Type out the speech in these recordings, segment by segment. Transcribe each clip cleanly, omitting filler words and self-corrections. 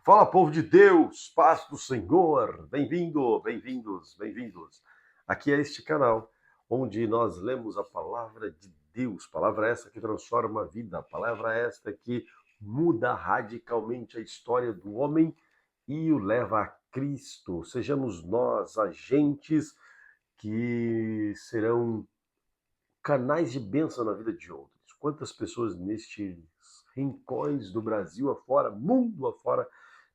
Fala, povo de Deus, paz do Senhor, bem-vindo, bem-vindos, bem-vindos. Aqui é este canal onde nós lemos a palavra de Deus, palavra essa que transforma a vida, palavra esta que muda radicalmente a história do homem e o leva a Cristo. Sejamos nós agentes que serão canais de bênção na vida de outros. Quantas pessoas nestes rincões do Brasil afora, mundo afora,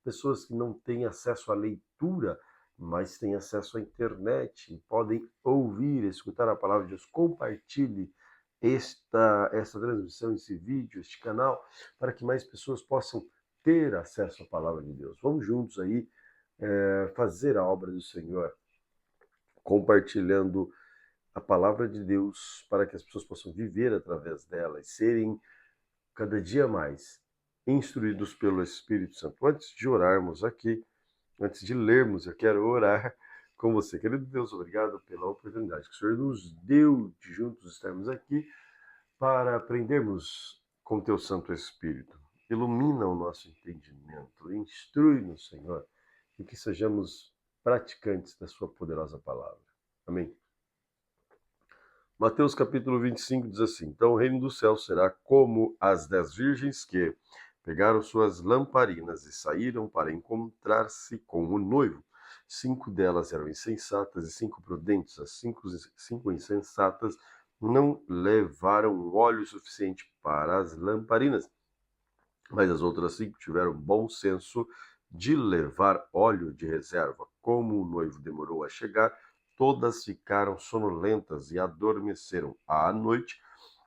pessoas que não têm acesso à leitura, mas têm acesso à internet, podem ouvir, escutar a palavra de Deus. Compartilhe esta transmissão, esse vídeo, este canal, para que mais pessoas possam ter acesso à palavra de Deus. Vamos juntos aí fazer a obra do Senhor, compartilhando a palavra de Deus para que as pessoas possam viver através dela e serem cada dia mais instruídos pelo Espírito Santo. Antes de orarmos aqui, antes de lermos, eu quero orar com você. Querido Deus, obrigado pela oportunidade que o Senhor nos deu de juntos estarmos aqui para aprendermos com teu Santo Espírito. Ilumina o nosso entendimento, instrui-nos, Senhor, e que sejamos praticantes da sua poderosa palavra. Amém. Mateus capítulo 25 diz assim: Então o reino do céu será como as 10 virgens que pegaram suas lamparinas e saíram para encontrar-se com o noivo. 5 delas eram insensatas e 5 prudentes. As cinco insensatas não levaram óleo suficiente para as lamparinas, mas as outras 5 tiveram bom senso de levar óleo de reserva. Como o noivo demorou a chegar, todas ficaram sonolentas e adormeceram. À noite,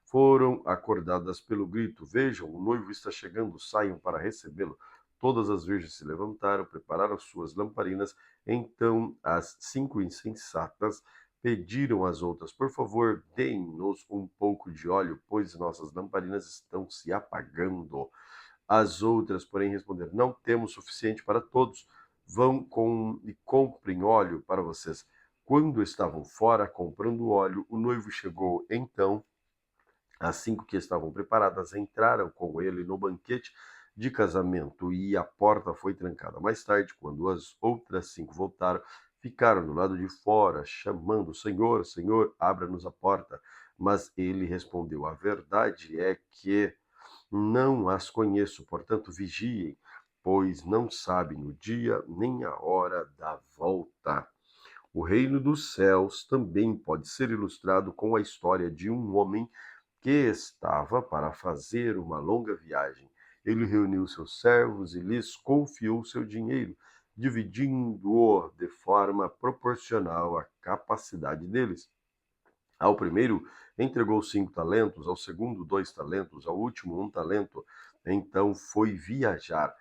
foram acordadas pelo grito: Vejam, o noivo está chegando, saiam para recebê-lo. Todas as virgens se levantaram, prepararam suas lamparinas. Então as 5 insensatas pediram às outras: Por favor, deem-nos um pouco de óleo, pois nossas lamparinas estão se apagando. As outras, porém, responderam: Não temos suficiente para todos. Vão e comprem óleo para vocês. Quando estavam fora comprando óleo, o noivo chegou. Então, as 5 que estavam preparadas entraram com ele no banquete de casamento e a porta foi trancada. Mais tarde, quando as outras 5 voltaram, ficaram do lado de fora, chamando: Senhor, Senhor, abra-nos a porta. Mas ele respondeu: A verdade é que não as conheço, portanto vigiem, pois não sabem o dia nem a hora da volta. O reino dos céus também pode ser ilustrado com a história de um homem que estava para fazer uma longa viagem. Ele reuniu seus servos e lhes confiou seu dinheiro, dividindo-o de forma proporcional à capacidade deles. Ao primeiro entregou 5 talentos, ao segundo 2 talentos, ao último 1 talento. Então foi viajar.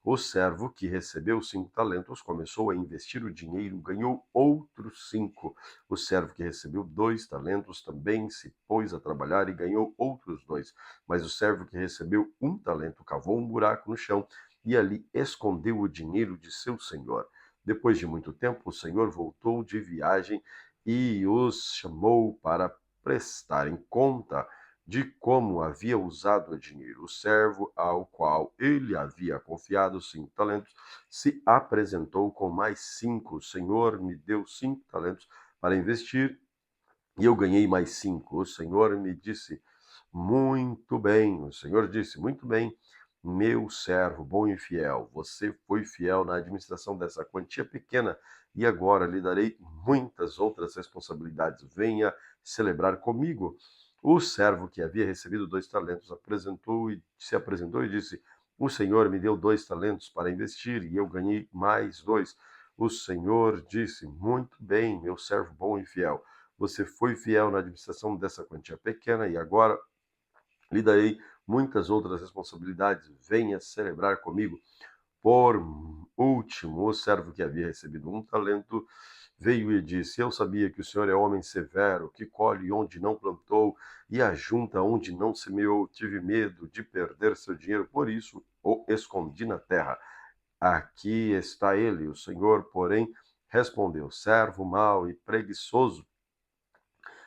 O servo que recebeu 5 talentos começou a investir o dinheiro, ganhou outros 5. O servo que recebeu 2 talentos também se pôs a trabalhar e ganhou outros 2. Mas o servo que recebeu 1 talento cavou um buraco no chão e ali escondeu o dinheiro de seu senhor. Depois de muito tempo, o senhor voltou de viagem e os chamou para prestarem conta de como havia usado o dinheiro. O servo ao qual ele havia confiado 5 talentos se apresentou com mais 5. O Senhor me deu 5 talentos para investir e eu ganhei mais 5. O Senhor disse: muito bem, meu servo bom e fiel. Você foi fiel na administração dessa quantia pequena e agora lhe darei muitas outras responsabilidades. Venha celebrar comigo. O servo que havia recebido 2 talentos se apresentou e disse: O Senhor me deu 2 talentos para investir e eu ganhei mais 2. O Senhor disse: Muito bem, meu servo bom e fiel. Você foi fiel na administração dessa quantia pequena e agora lhe darei muitas outras responsabilidades. Venha celebrar comigo. Por último, o servo que havia recebido 1 talento veio e disse: Eu sabia que o Senhor é homem severo, que colhe onde não plantou e ajunta onde não semeou. Tive medo de perder seu dinheiro, por isso o escondi na terra. Aqui está ele. O Senhor, porém, respondeu: Servo mau e preguiçoso,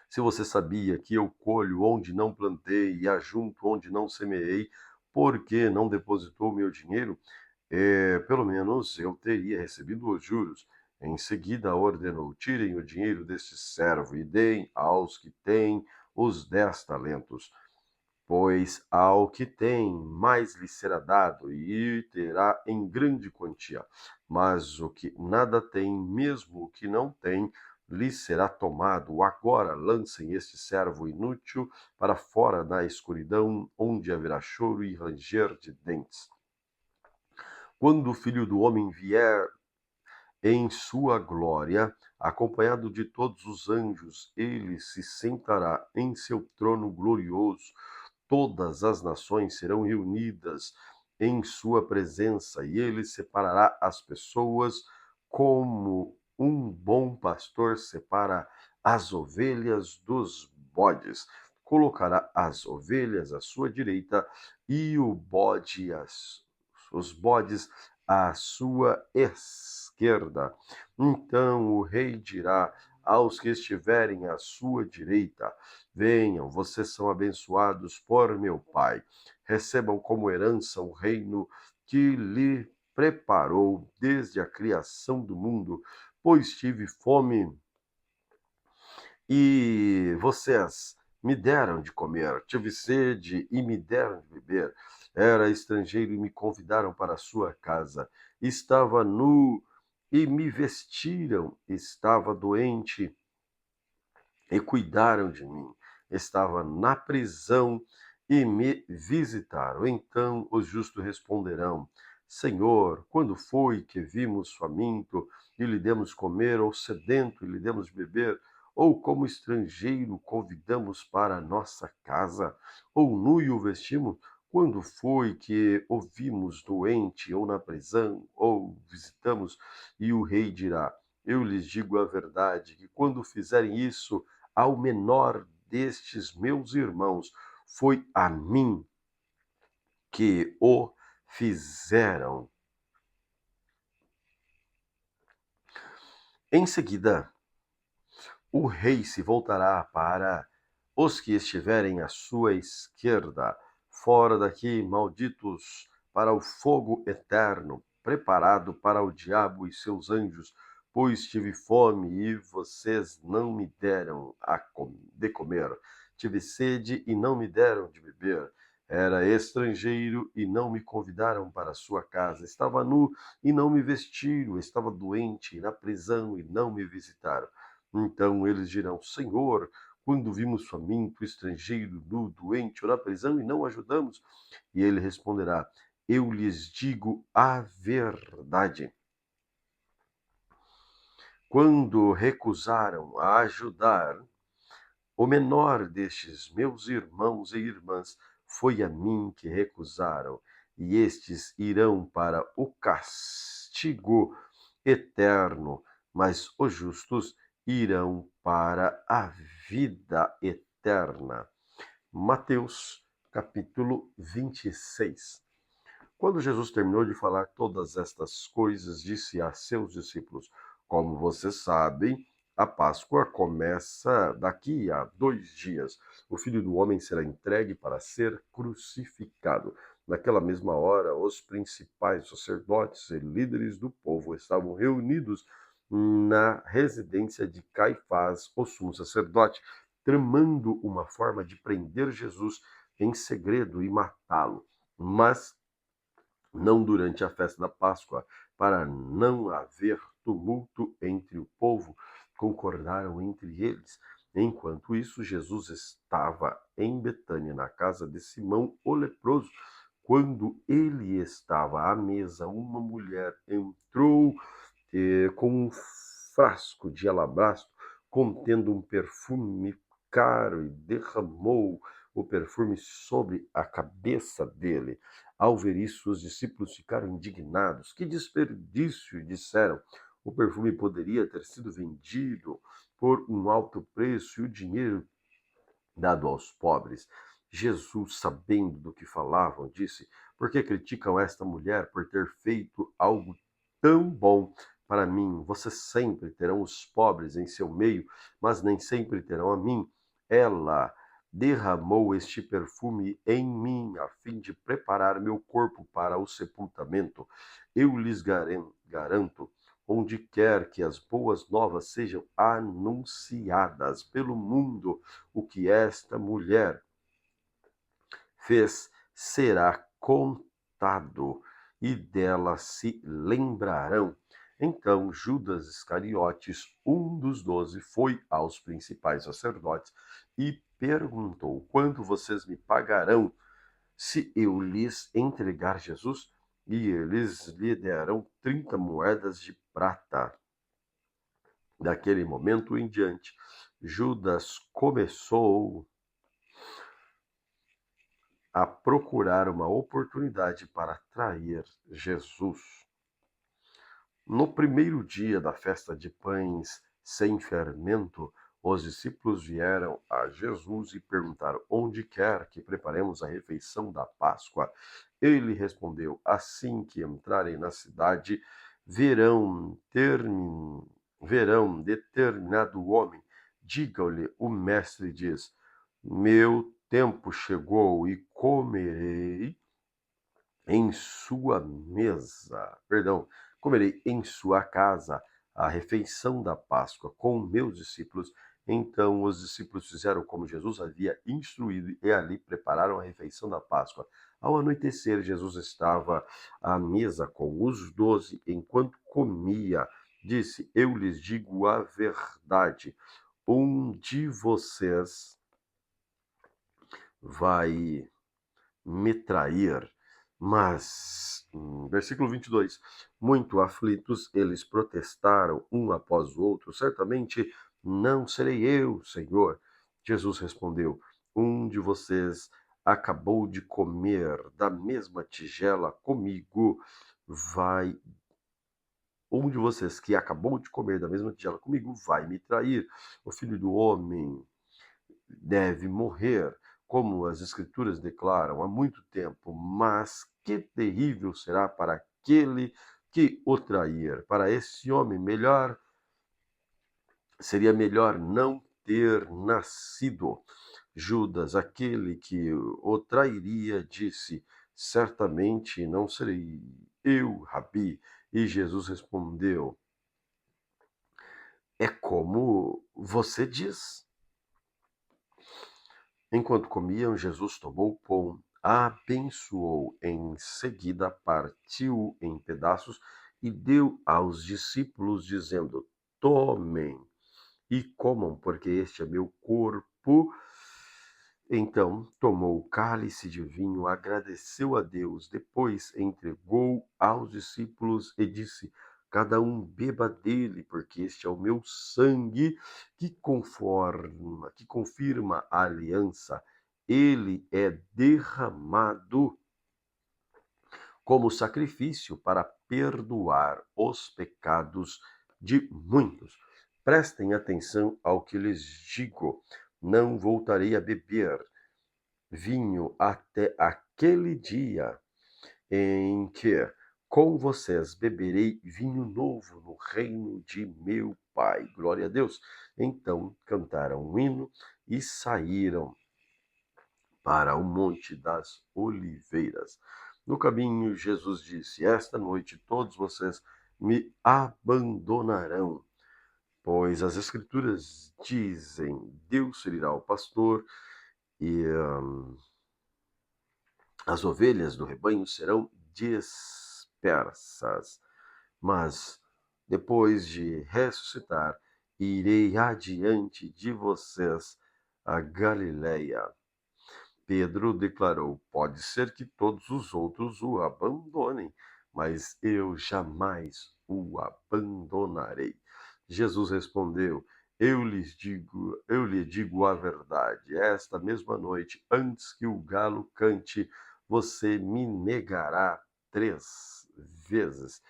se você sabia que eu colho onde não plantei e ajunto onde não semeei, por que não depositou meu dinheiro? pelo menos eu teria recebido os juros. Em seguida ordenou: tirem o dinheiro deste servo e deem aos que têm os 10 talentos. Pois ao que tem, mais lhe será dado, e terá em grande quantia. Mas o que nada tem, mesmo o que não tem, lhe será tomado. Agora lancem este servo inútil para fora na escuridão, onde haverá choro e ranger de dentes. Quando o Filho do Homem vier em sua glória, acompanhado de todos os anjos, ele se sentará em seu trono glorioso. Todas as nações serão reunidas em sua presença e ele separará as pessoas como um bom pastor separa as ovelhas dos bodes. Colocará as ovelhas à sua direita e os bodes à sua esquerda. Então o rei dirá aos que estiverem à sua direita: venham, vocês são abençoados por meu Pai. Recebam como herança o reino que lhe preparou desde a criação do mundo, pois tive fome e vocês me deram de comer, tive sede e me deram de beber, era estrangeiro e me convidaram para a sua casa, estava nu e me vestiram, estava doente e cuidaram de mim, estava na prisão e me visitaram. Então os justos responderão: Senhor, quando foi que vimos faminto e lhe demos comer, ou sedento e lhe demos beber? Ou como estrangeiro convidamos para a nossa casa? Ou nu e o vestimos? Quando foi que o vimos doente ou na prisão, ou visitamos? E o rei dirá: eu lhes digo a verdade, que quando fizerem isso ao menor destes meus irmãos, foi a mim que o fizeram. Em seguida, o rei se voltará para os que estiverem à sua esquerda. Fora daqui, malditos, para o fogo eterno, preparado para o diabo e seus anjos, pois tive fome e vocês não me deram de comer. Tive sede e não me deram de beber. Era estrangeiro e não me convidaram para sua casa. Estava nu e não me vestiram. Estava doente na prisão e não me visitaram. Então eles dirão: Senhor, quando vimos faminto, estrangeiro, nu, doente ou na prisão e não ajudamos? E ele responderá: eu lhes digo a verdade. Quando recusaram a ajudar o menor destes meus irmãos e irmãs, foi a mim que recusaram, e estes irão para o castigo eterno, mas os justos irão para a vida eterna. Mateus, capítulo 26. Quando Jesus terminou de falar todas estas coisas, disse a seus discípulos: como vocês sabem, a Páscoa começa daqui a 2 dias. O Filho do Homem será entregue para ser crucificado. Naquela mesma hora, os principais sacerdotes e líderes do povo estavam reunidos na residência de Caifás, o sumo sacerdote, tramando uma forma de prender Jesus em segredo e matá-lo. Mas não durante a festa da Páscoa, para não haver tumulto entre o povo, concordaram entre eles. Enquanto isso, Jesus estava em Betânia, na casa de Simão o leproso. Quando ele estava à mesa, uma mulher entrou com um frasco de alabastro contendo um perfume caro e derramou o perfume sobre a cabeça dele. Ao ver isso, os discípulos ficaram indignados. Que desperdício! Disseram. O perfume poderia ter sido vendido por um alto preço e o dinheiro dado aos pobres. Jesus, sabendo do que falavam, disse: por que criticam esta mulher por ter feito algo tão bom para mim? Vocês sempre terão os pobres em seu meio, mas nem sempre terão a mim. Ela derramou este perfume em mim, a fim de preparar meu corpo para o sepultamento. Eu lhes garanto, onde quer que as boas novas sejam anunciadas pelo mundo, o que esta mulher fez será contado, e dela se lembrarão. Então Judas Iscariotes, um dos 12, foi aos principais sacerdotes e perguntou: quanto vocês me pagarão se eu lhes entregar Jesus? E eles lhe deram 30 moedas de prata. Daquele momento em diante, Judas começou a procurar uma oportunidade para trair Jesus. No primeiro dia da festa de pães sem fermento, os discípulos vieram a Jesus e perguntaram: onde quer que preparemos a refeição da Páscoa? Ele respondeu: assim que entrarem na cidade, verão determinado homem. Digam-lhe: o mestre diz: meu tempo chegou e comerei em sua mesa, comerei em sua casa a refeição da Páscoa com meus discípulos. Então os discípulos fizeram como Jesus havia instruído e ali prepararam a refeição da Páscoa. Ao anoitecer, Jesus estava à mesa com os 12. Enquanto comia, disse: eu lhes digo a verdade, um de vocês vai me trair. Mas, versículo 22, muito aflitos, eles protestaram um após o outro: certamente não serei eu, Senhor. Jesus respondeu: um de vocês acabou de comer da mesma tigela comigo, vai. Um de vocês que acabou de comer da mesma tigela comigo vai me trair. O filho do homem deve morrer, como as Escrituras declaram há muito tempo, mas que terrível será para aquele que o trair. Para esse homem, seria melhor não ter nascido. Judas, aquele que o trairia, disse: certamente não serei eu, Rabi. E Jesus respondeu: é como você diz. Enquanto comiam, Jesus tomou o pão, abençoou, em seguida partiu em pedaços e deu aos discípulos, dizendo: tomem e comam, porque este é meu corpo. Então tomou o cálice de vinho, agradeceu a Deus, depois entregou aos discípulos e disse: cada um beba dele, porque este é o meu sangue que confirma a aliança. Ele é derramado como sacrifício para perdoar os pecados de muitos. Prestem atenção ao que lhes digo: não voltarei a beber vinho até aquele dia em que com vocês beberei vinho novo no reino de meu Pai. Glória a Deus. Então cantaram um hino e saíram para o Monte das Oliveiras. No caminho, Jesus disse: esta noite todos vocês me abandonarão, pois as Escrituras dizem: Deus ferirá o pastor e as ovelhas do rebanho serão dispersas. Mas, depois de ressuscitar, irei adiante de vocês a Galileia. Pedro declarou: pode ser que todos os outros o abandonem, mas eu jamais o abandonarei. Jesus respondeu: eu lhe digo a verdade. Esta mesma noite, antes que o galo cante, você me negará 3 vezes.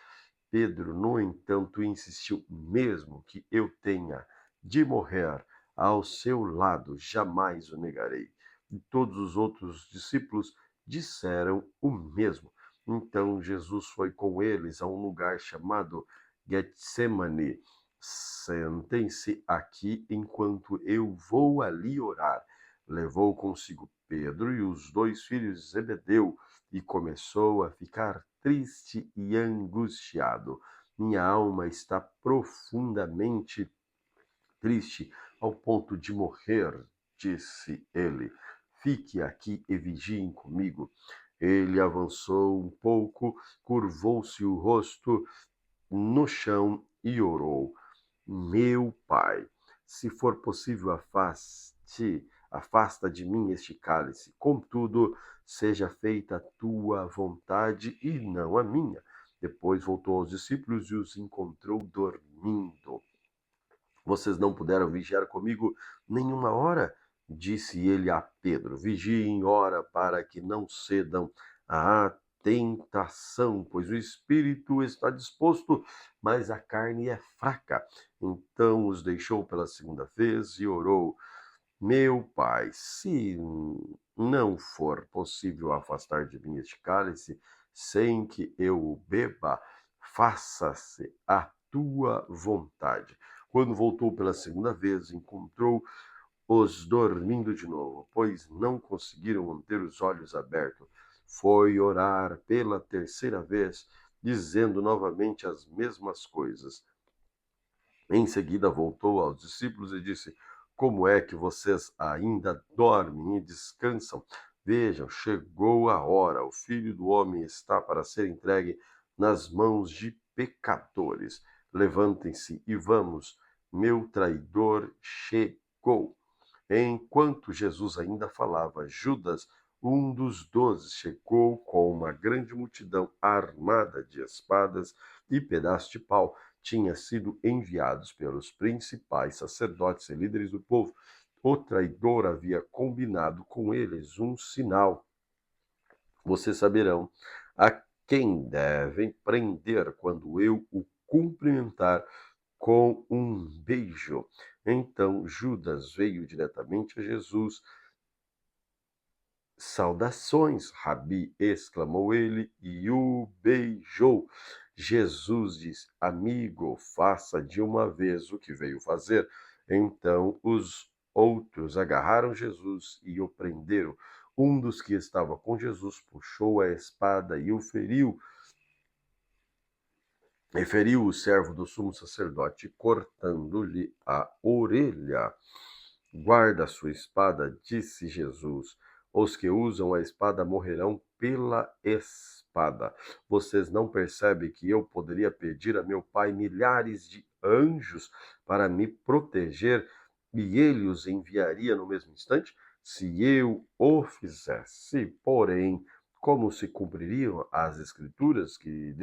Pedro, no entanto, insistiu: mesmo que eu tenha de morrer ao seu lado, jamais o negarei. E todos os outros discípulos disseram o mesmo. Então Jesus foi com eles a um lugar chamado Getsemane. Sentem-se aqui enquanto eu vou ali orar. levou consigo Pedro e os 2 filhos de Zebedeu e começou a ficar triste e angustiado. Minha alma está profundamente triste ao ponto de morrer, disse ele. Fique aqui e vigiem comigo. Ele avançou um pouco, curvou-se o rosto no chão e orou. Meu Pai, se for possível, afasta de mim este cálice. Contudo, seja feita a tua vontade e não a minha. Depois voltou aos discípulos e os encontrou dormindo. Vocês não puderam vigiar comigo nenhuma hora? Disse ele a Pedro. Vigiem e ora para que não cedam à tentação, pois o espírito está disposto, mas a carne é fraca. Então os deixou pela segunda vez e orou. Meu Pai, se não for possível afastar de mim este cálice, sem que eu o beba, faça-se a tua vontade. Quando voltou pela segunda vez, encontrou-os dormindo de novo, pois não conseguiram manter os olhos abertos. Foi orar pela terceira vez, dizendo novamente as mesmas coisas. Em seguida voltou aos discípulos e disse: Como é que vocês ainda dormem e descansam? Vejam, chegou a hora, o Filho do Homem está para ser entregue nas mãos de pecadores. Levantem-se e vamos, meu traidor chegou. Enquanto Jesus ainda falava, Judas, um dos 12, chegou com uma grande multidão armada de espadas e pedaços de pau. Tinha sido enviados pelos principais sacerdotes e líderes do povo. O traidor havia combinado com eles um sinal. Vocês saberão a quem devem prender quando eu o cumprimentar com um beijo. Então Judas veio diretamente a Jesus. Saudações, Rabi! Exclamou ele e o beijou. Jesus disse: Amigo, faça de uma vez o que veio fazer. Então os outros agarraram Jesus e o prenderam. Um dos que estava com Jesus puxou a espada e o feriu. E feriu o servo do sumo sacerdote, cortando-lhe a orelha. Guarda a sua espada, disse Jesus. Os que usam a espada morrerão pela espada. Vocês não percebem que eu poderia pedir a meu Pai milhares de anjos para me proteger e ele os enviaria no mesmo instante? Se eu o fizesse, porém, como se cumpririam as escrituras que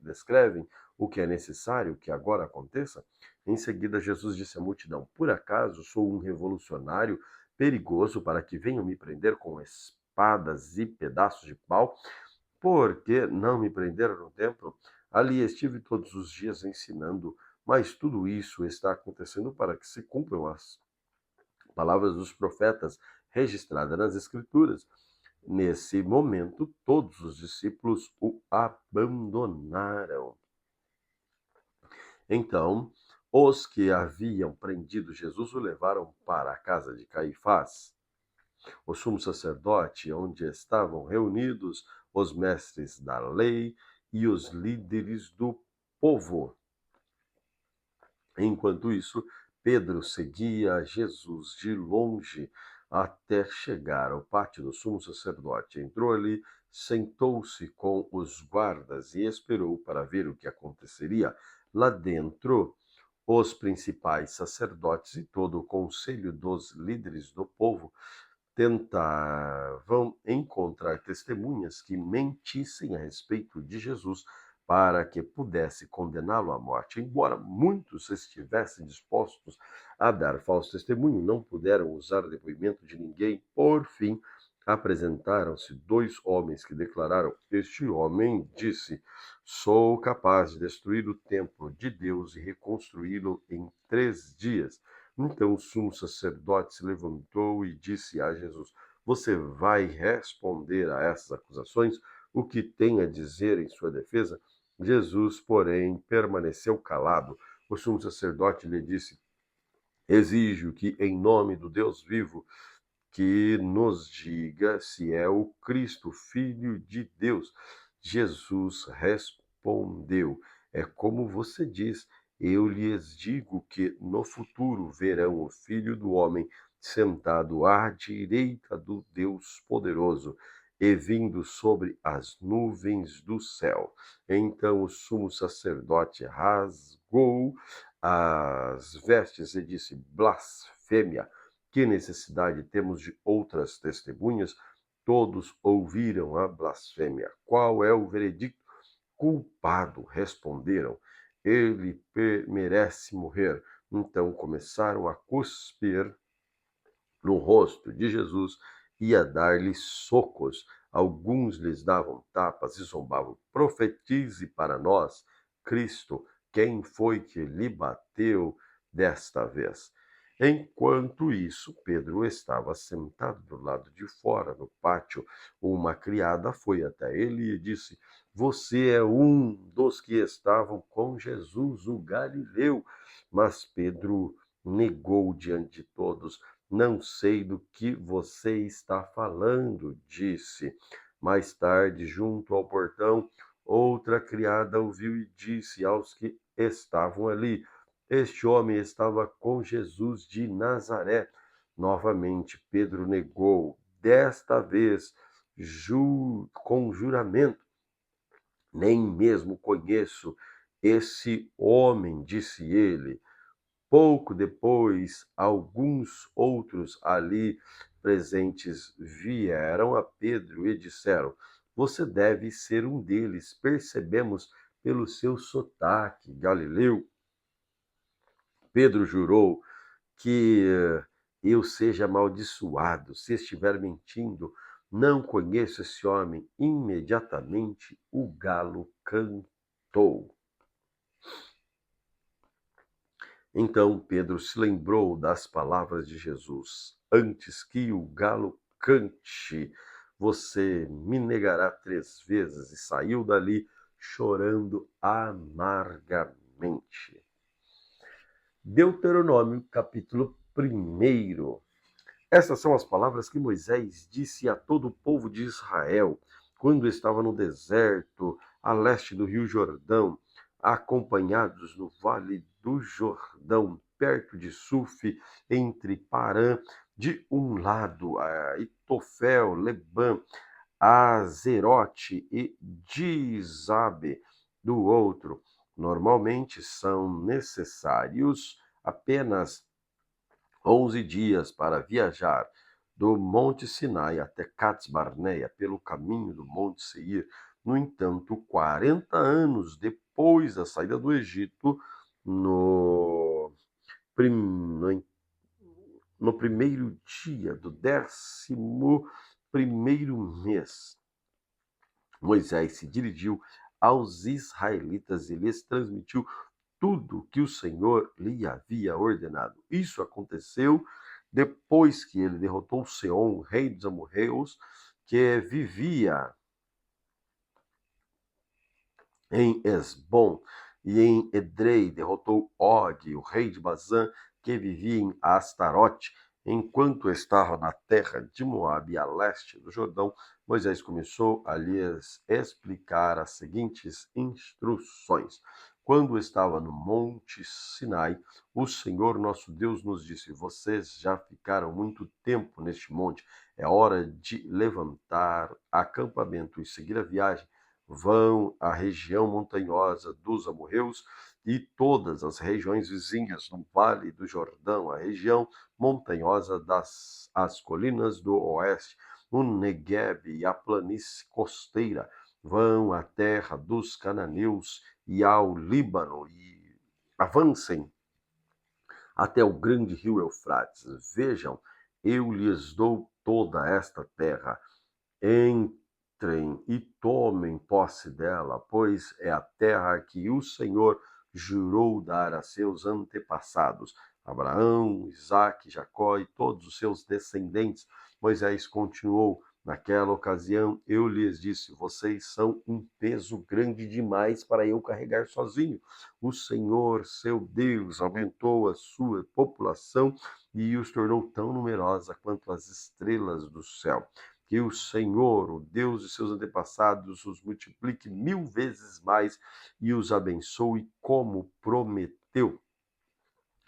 descrevem o que é necessário que agora aconteça? Em seguida, Jesus disse à multidão: Por acaso sou um revolucionário perigoso para que venham me prender com espadas e pedaços de pau? Por que não me prenderam no templo? Ali estive todos os dias ensinando, mas tudo isso está acontecendo para que se cumpram as palavras dos profetas registradas nas Escrituras. Nesse momento, todos os discípulos o abandonaram. Então, os que haviam prendido Jesus o levaram para a casa de Caifás, o sumo sacerdote, onde estavam reunidos os mestres da lei e os líderes do povo. Enquanto isso, Pedro seguia Jesus de longe até chegar ao pátio do sumo sacerdote. Entrou ali, sentou-se com os guardas e esperou para ver o que aconteceria. Lá dentro, os principais sacerdotes e todo o conselho dos líderes do povo tentavam encontrar testemunhas que mentissem a respeito de Jesus para que pudesse condená-lo à morte. Embora muitos estivessem dispostos a dar falso testemunho, não puderam usar o depoimento de ninguém. Por fim, apresentaram-se 2 homens que declararam: Este homem disse: Sou capaz de destruir o templo de Deus e reconstruí-lo em 3 dias. Então o sumo sacerdote se levantou e disse a Jesus: Você vai responder a essas acusações? O que tem a dizer em sua defesa? Jesus, porém, permaneceu calado. O sumo sacerdote lhe disse: Exijo que, em nome do Deus vivo, que nos diga se é o Cristo, Filho de Deus. Jesus respondeu: é como você diz, eu lhes digo que no futuro verão o Filho do Homem sentado à direita do Deus Poderoso e vindo sobre as nuvens do céu. Então o sumo sacerdote rasgou as vestes e disse: blasfêmia! Que necessidade temos de outras testemunhas? Todos ouviram a blasfêmia. Qual é o veredicto? Culpado, responderam. Ele merece morrer. Então começaram a cuspir no rosto de Jesus e a dar-lhe socos. Alguns lhes davam tapas e zombavam. Profetize para nós, Cristo, quem foi que lhe bateu desta vez? Enquanto isso, Pedro estava sentado do lado de fora, no pátio. Uma criada foi até ele e disse: você é um dos que estavam com Jesus, o Galileu. Mas Pedro negou diante de todos: não sei do que você está falando, disse. Mais tarde, junto ao portão, outra criada ouviu e disse aos que estavam ali: este homem estava com Jesus de Nazaré. Novamente, Pedro negou, desta vez com juramento: nem mesmo conheço esse homem, disse ele. Pouco depois, alguns outros ali presentes vieram a Pedro e disseram: você deve ser um deles, percebemos pelo seu sotaque galileu. Pedro jurou que eu seja amaldiçoado se estiver mentindo. Não conheço esse homem. Imediatamente o galo cantou. Então Pedro se lembrou das palavras de Jesus: antes que o galo cante, você me negará 3 vezes. E saiu dali chorando amargamente. Deuteronômio, capítulo 1. Essas são as palavras que Moisés disse a todo o povo de Israel quando estava no deserto, a leste do rio Jordão, acompanhados no vale do Jordão, perto de Suf, entre Parã, de um lado, Itofel, Lebã, Azerote e Dizabe, do outro. Normalmente são necessários apenas 11 dias para viajar do Monte Sinai até Cades Barneia pelo caminho do Monte Seir. No entanto, 40 anos depois da saída do Egito, no primeiro dia do 11º mês, Moisés se dirigiu aos israelitas e lhes transmitiu tudo que o Senhor lhe havia ordenado. Isso aconteceu depois que ele derrotou Seom, rei dos amorreus, que vivia em Esbom, e em Edrei derrotou Og, o rei de Bazã, que vivia em Astarote. Enquanto estava na terra de Moabe, a leste do Jordão, Moisés começou a lhes explicar as seguintes instruções. Quando estava no Monte Sinai, o Senhor nosso Deus nos disse: vocês já ficaram muito tempo neste monte, é hora de levantar acampamento e seguir a viagem. Vão à região montanhosa dos amorreus e todas as regiões vizinhas no Vale do Jordão, a região montanhosa as colinas do oeste, o Negueb e a planície costeira. Vão à terra dos cananeus e ao Líbano e avancem até o grande rio Eufrates. Vejam, eu lhes dou toda esta terra. Entrem e tomem posse dela, pois é a terra que o Senhor jurou dar a seus antepassados, Abraão, Isaque, Jacó e todos os seus descendentes. Moisés continuou: Naquela ocasião eu lhes disse: vocês são um peso grande demais para eu carregar sozinho. O Senhor, seu Deus, aumentou a sua população e os tornou tão numerosa quanto as estrelas do céu. Que o Senhor, o Deus de seus antepassados, os multiplique 1000 vezes mais e os abençoe como prometeu.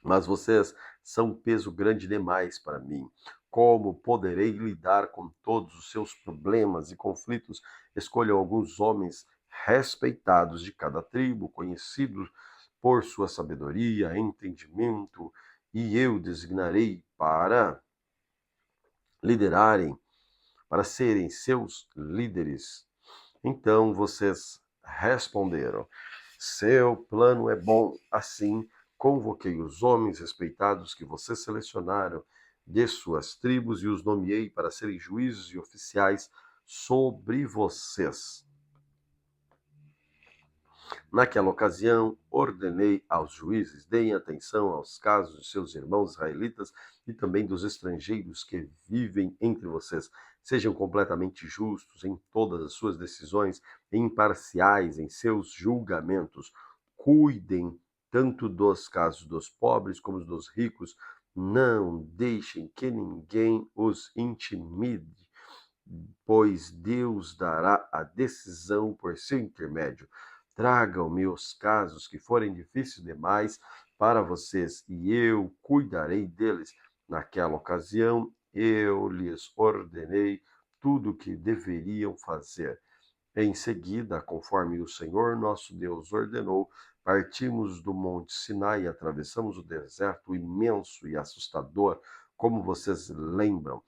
Mas vocês são um peso grande demais para mim. Como poderei lidar com todos os seus problemas e conflitos? Escolham alguns homens respeitados de cada tribo, conhecidos por sua sabedoria, entendimento, e eu designarei para liderarem, para serem seus líderes. Então vocês responderam: seu plano é bom. Assim, convoquei os homens respeitados que vocês selecionaram de suas tribos e os nomeei para serem juízes e oficiais sobre vocês. Naquela ocasião, ordenei aos juízes: deem atenção aos casos de seus irmãos israelitas e também dos estrangeiros que vivem entre vocês. Sejam completamente justos em todas as suas decisões e imparciais em seus julgamentos. Cuidem tanto dos casos dos pobres como dos ricos. Não deixem que ninguém os intimide, pois Deus dará a decisão por seu intermédio. Tragam-me os casos que forem difíceis demais para vocês, e eu cuidarei deles. Naquela ocasião, eu lhes ordenei tudo o que deveriam fazer. Em seguida, conforme o Senhor nosso Deus ordenou, partimos do Monte Sinai e atravessamos o deserto imenso e assustador, como vocês lembram.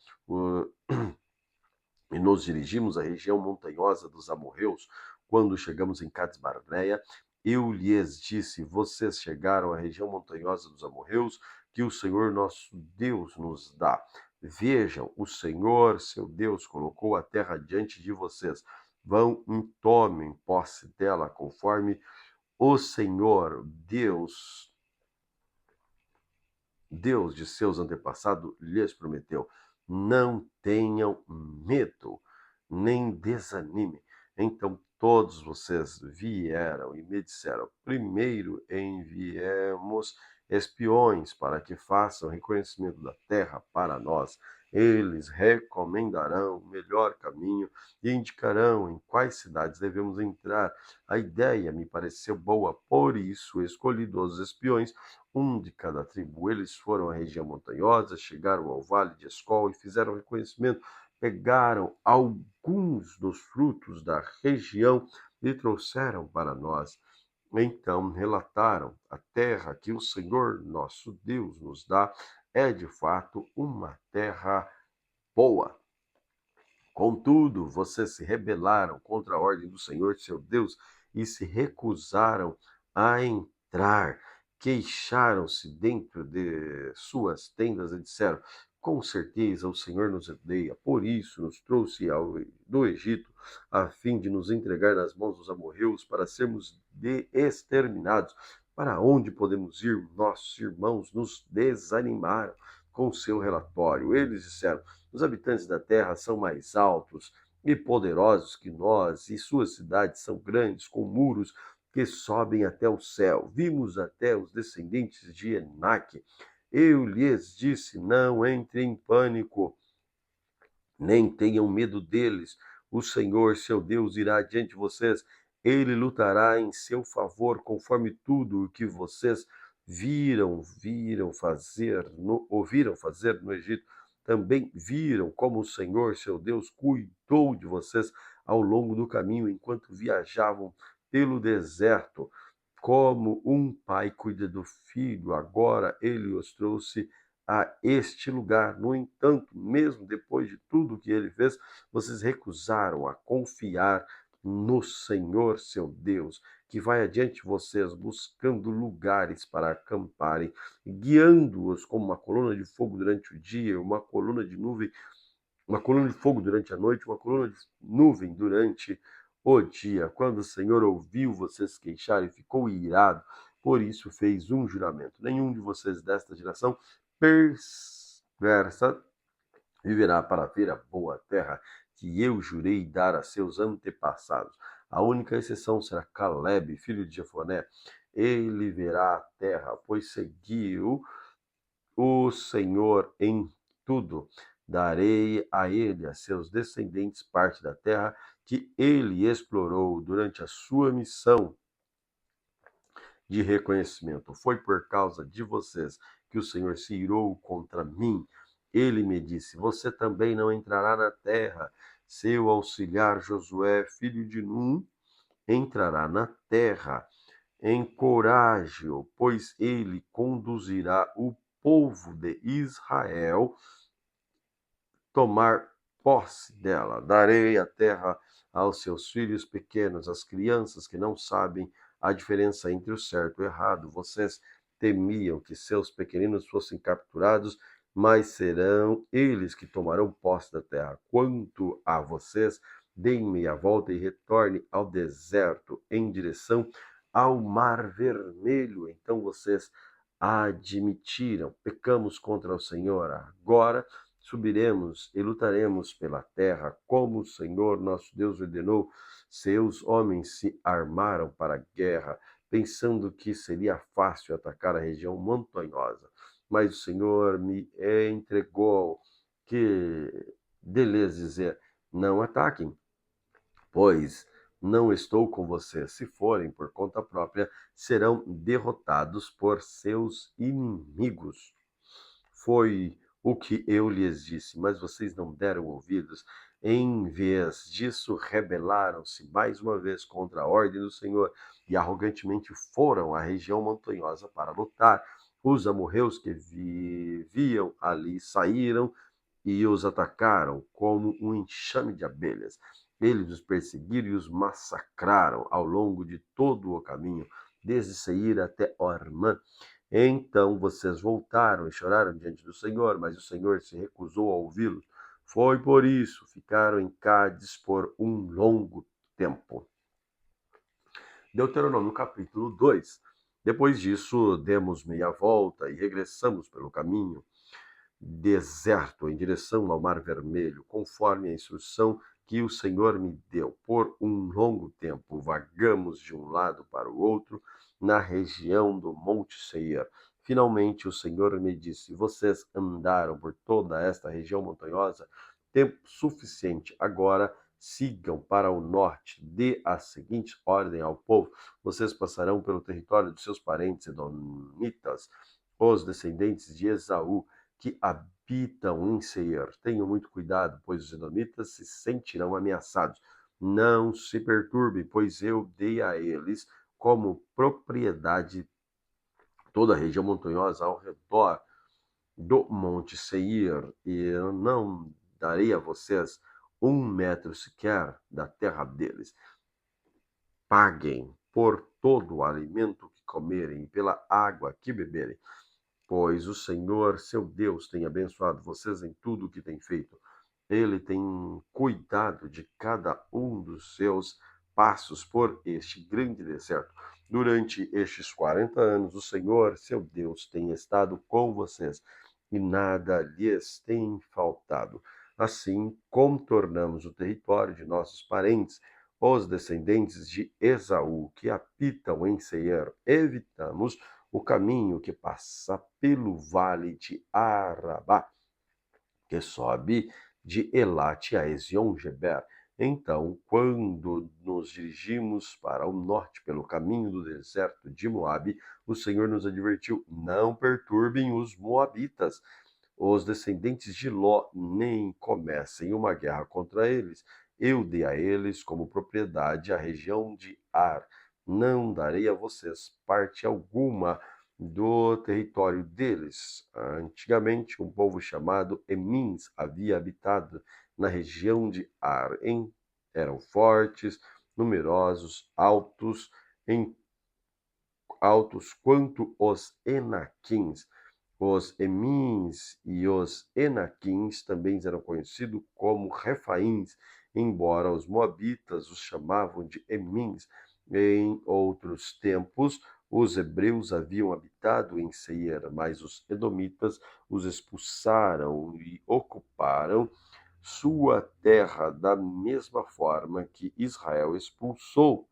E nos dirigimos à região montanhosa dos amorreus. Quando chegamos em Cades Barneia, eu lhes disse: vocês chegaram à região montanhosa dos amorreus, que o Senhor nosso Deus nos dá. Vejam, o Senhor, seu Deus, colocou a terra diante de vocês. Vão e tomem posse dela, conforme o Senhor, Deus de seus antepassados, lhes prometeu. Não tenham medo, nem desanime. Então todos vocês vieram e me disseram: primeiro enviemos espiões para que façam reconhecimento da terra para nós. Eles recomendarão o melhor caminho e indicarão em quais cidades devemos entrar. A ideia me pareceu boa, por isso escolhi 12 espiões, um de cada tribo. Eles foram à região montanhosa, chegaram ao vale de Escol e fizeram reconhecimento. Pegaram alguns dos frutos da região e trouxeram para nós. Então relataram: a terra que o Senhor nosso Deus nos dá é de fato uma terra boa. Contudo, vocês se rebelaram contra a ordem do Senhor seu Deus e se recusaram a entrar. Queixaram-se dentro de suas tendas e disseram: com certeza o Senhor nos odeia, por isso nos trouxe do Egito, a fim de nos entregar nas mãos dos amorreus para sermos exterminados. Para onde podemos ir? Nossos irmãos nos desanimaram com seu relatório. Eles disseram: os habitantes da terra são mais altos e poderosos que nós, e suas cidades são grandes, com muros que sobem até o céu. Vimos até os descendentes de Enaque. Eu lhes disse: não entrem em pânico, nem tenham medo deles. O Senhor, seu Deus, irá diante de vocês. Ele lutará em seu favor, conforme tudo o que vocês ouviram fazer no Egito. Também viram como o Senhor, seu Deus, cuidou de vocês ao longo do caminho enquanto viajavam pelo deserto. Como um pai cuida do filho, agora ele os trouxe a este lugar. No entanto, mesmo depois de tudo que ele fez, vocês recusaram a confiar no Senhor, seu Deus, que vai adiante de vocês, buscando lugares para acamparem, guiando-os como uma coluna de fogo durante o dia, uma coluna de fogo durante a noite, uma coluna de nuvem durante o dia. Quando o Senhor ouviu vocês queixarem, ficou irado, por isso fez um juramento: nenhum de vocês desta geração perversa viverá para ver a boa terra que eu jurei dar a seus antepassados. A única exceção será Caleb, filho de Jefoné. Ele verá a terra, pois seguiu o Senhor em tudo. Darei a ele, a seus descendentes, parte da terra que ele explorou durante a sua missão de reconhecimento. Foi por causa de vocês que o Senhor se irou contra mim. Ele me disse: Você também não entrará na terra. Seu auxiliar Josué, filho de Num, entrará na terra. Encoraje-o, pois ele conduzirá o povo de Israel tomar posse dela. Darei a terra aos seus filhos pequenos, às crianças que não sabem a diferença entre o certo e o errado. Vocês temiam que seus pequeninos fossem capturados, mas serão eles que tomarão posse da terra. Quanto a vocês, deem meia volta e retorne ao deserto em direção ao Mar Vermelho. Então vocês admitiram: pecamos contra o Senhor. Agora subiremos e lutaremos pela terra, como o Senhor nosso Deus ordenou. Seus homens se armaram para a guerra, pensando que seria fácil atacar a região montanhosa. Mas o Senhor me entregou que deles dizer: não ataquem, pois não estou com vocês. Se forem por conta própria, serão derrotados por seus inimigos. Foi o que eu lhes disse, mas vocês não deram ouvidos. Em vez disso, rebelaram-se mais uma vez contra a ordem do Senhor e arrogantemente foram à região montanhosa para lutar. Os amorreus que viviam ali saíram e os atacaram como um enxame de abelhas. Eles os perseguiram e os massacraram ao longo de todo o caminho, desde Seir até Ormã. Então vocês voltaram e choraram diante do Senhor, mas o Senhor se recusou a ouvi-los. Foi por isso ficaram em Cádiz por um longo tempo. Deuteronômio capítulo 2. Depois disso, demos meia volta e regressamos pelo caminho deserto em direção ao Mar Vermelho, conforme a instrução que o Senhor me deu. Por um longo tempo vagamos de um lado para o outro na região do Monte Seir. Finalmente o Senhor me disse: Vocês andaram por toda esta região montanhosa tempo suficiente. Agora sigam para o norte. Dê a seguinte ordem ao povo: vocês passarão pelo território dos seus parentes edomitas, os descendentes de Esaú, que habitam em Seir. Tenham muito cuidado, pois os edomitas se sentirão ameaçados. Não se perturbem, pois eu dei a eles como propriedade toda a região montanhosa ao redor do Monte Seir, e eu não darei a vocês 1 metro sequer da terra deles. Paguem por todo o alimento que comerem e pela água que beberem, pois o Senhor, seu Deus, tem abençoado vocês em tudo o que tem feito. Ele tem cuidado de cada um dos seus passos por este grande deserto. Durante estes 40 anos, o Senhor, seu Deus, tem estado com vocês e nada lhes tem faltado. Assim, contornamos o território de nossos parentes, os descendentes de Esaú, que habitam em Seir. Evitamos o caminho que passa pelo vale de Arabá, que sobe de Elate a Ezion-Geber. Então, quando nos dirigimos para o norte pelo caminho do deserto de Moabe, o Senhor nos advertiu: não perturbem os moabitas. Os descendentes de Ló nem comecem uma guerra contra eles. Eu dei a eles como propriedade a região de Ar. Não darei a vocês parte alguma do território deles. Antigamente, um povo chamado Emins havia habitado na região de Ar. Eram fortes, numerosos, altos quanto os Enaquins. Os Emins e os Enaquins também eram conhecidos como Refaíns, embora os moabitas os chamavam de Emins. Em outros tempos, os hebreus haviam habitado em Seir, mas os edomitas os expulsaram e ocuparam sua terra da mesma forma que Israel expulsou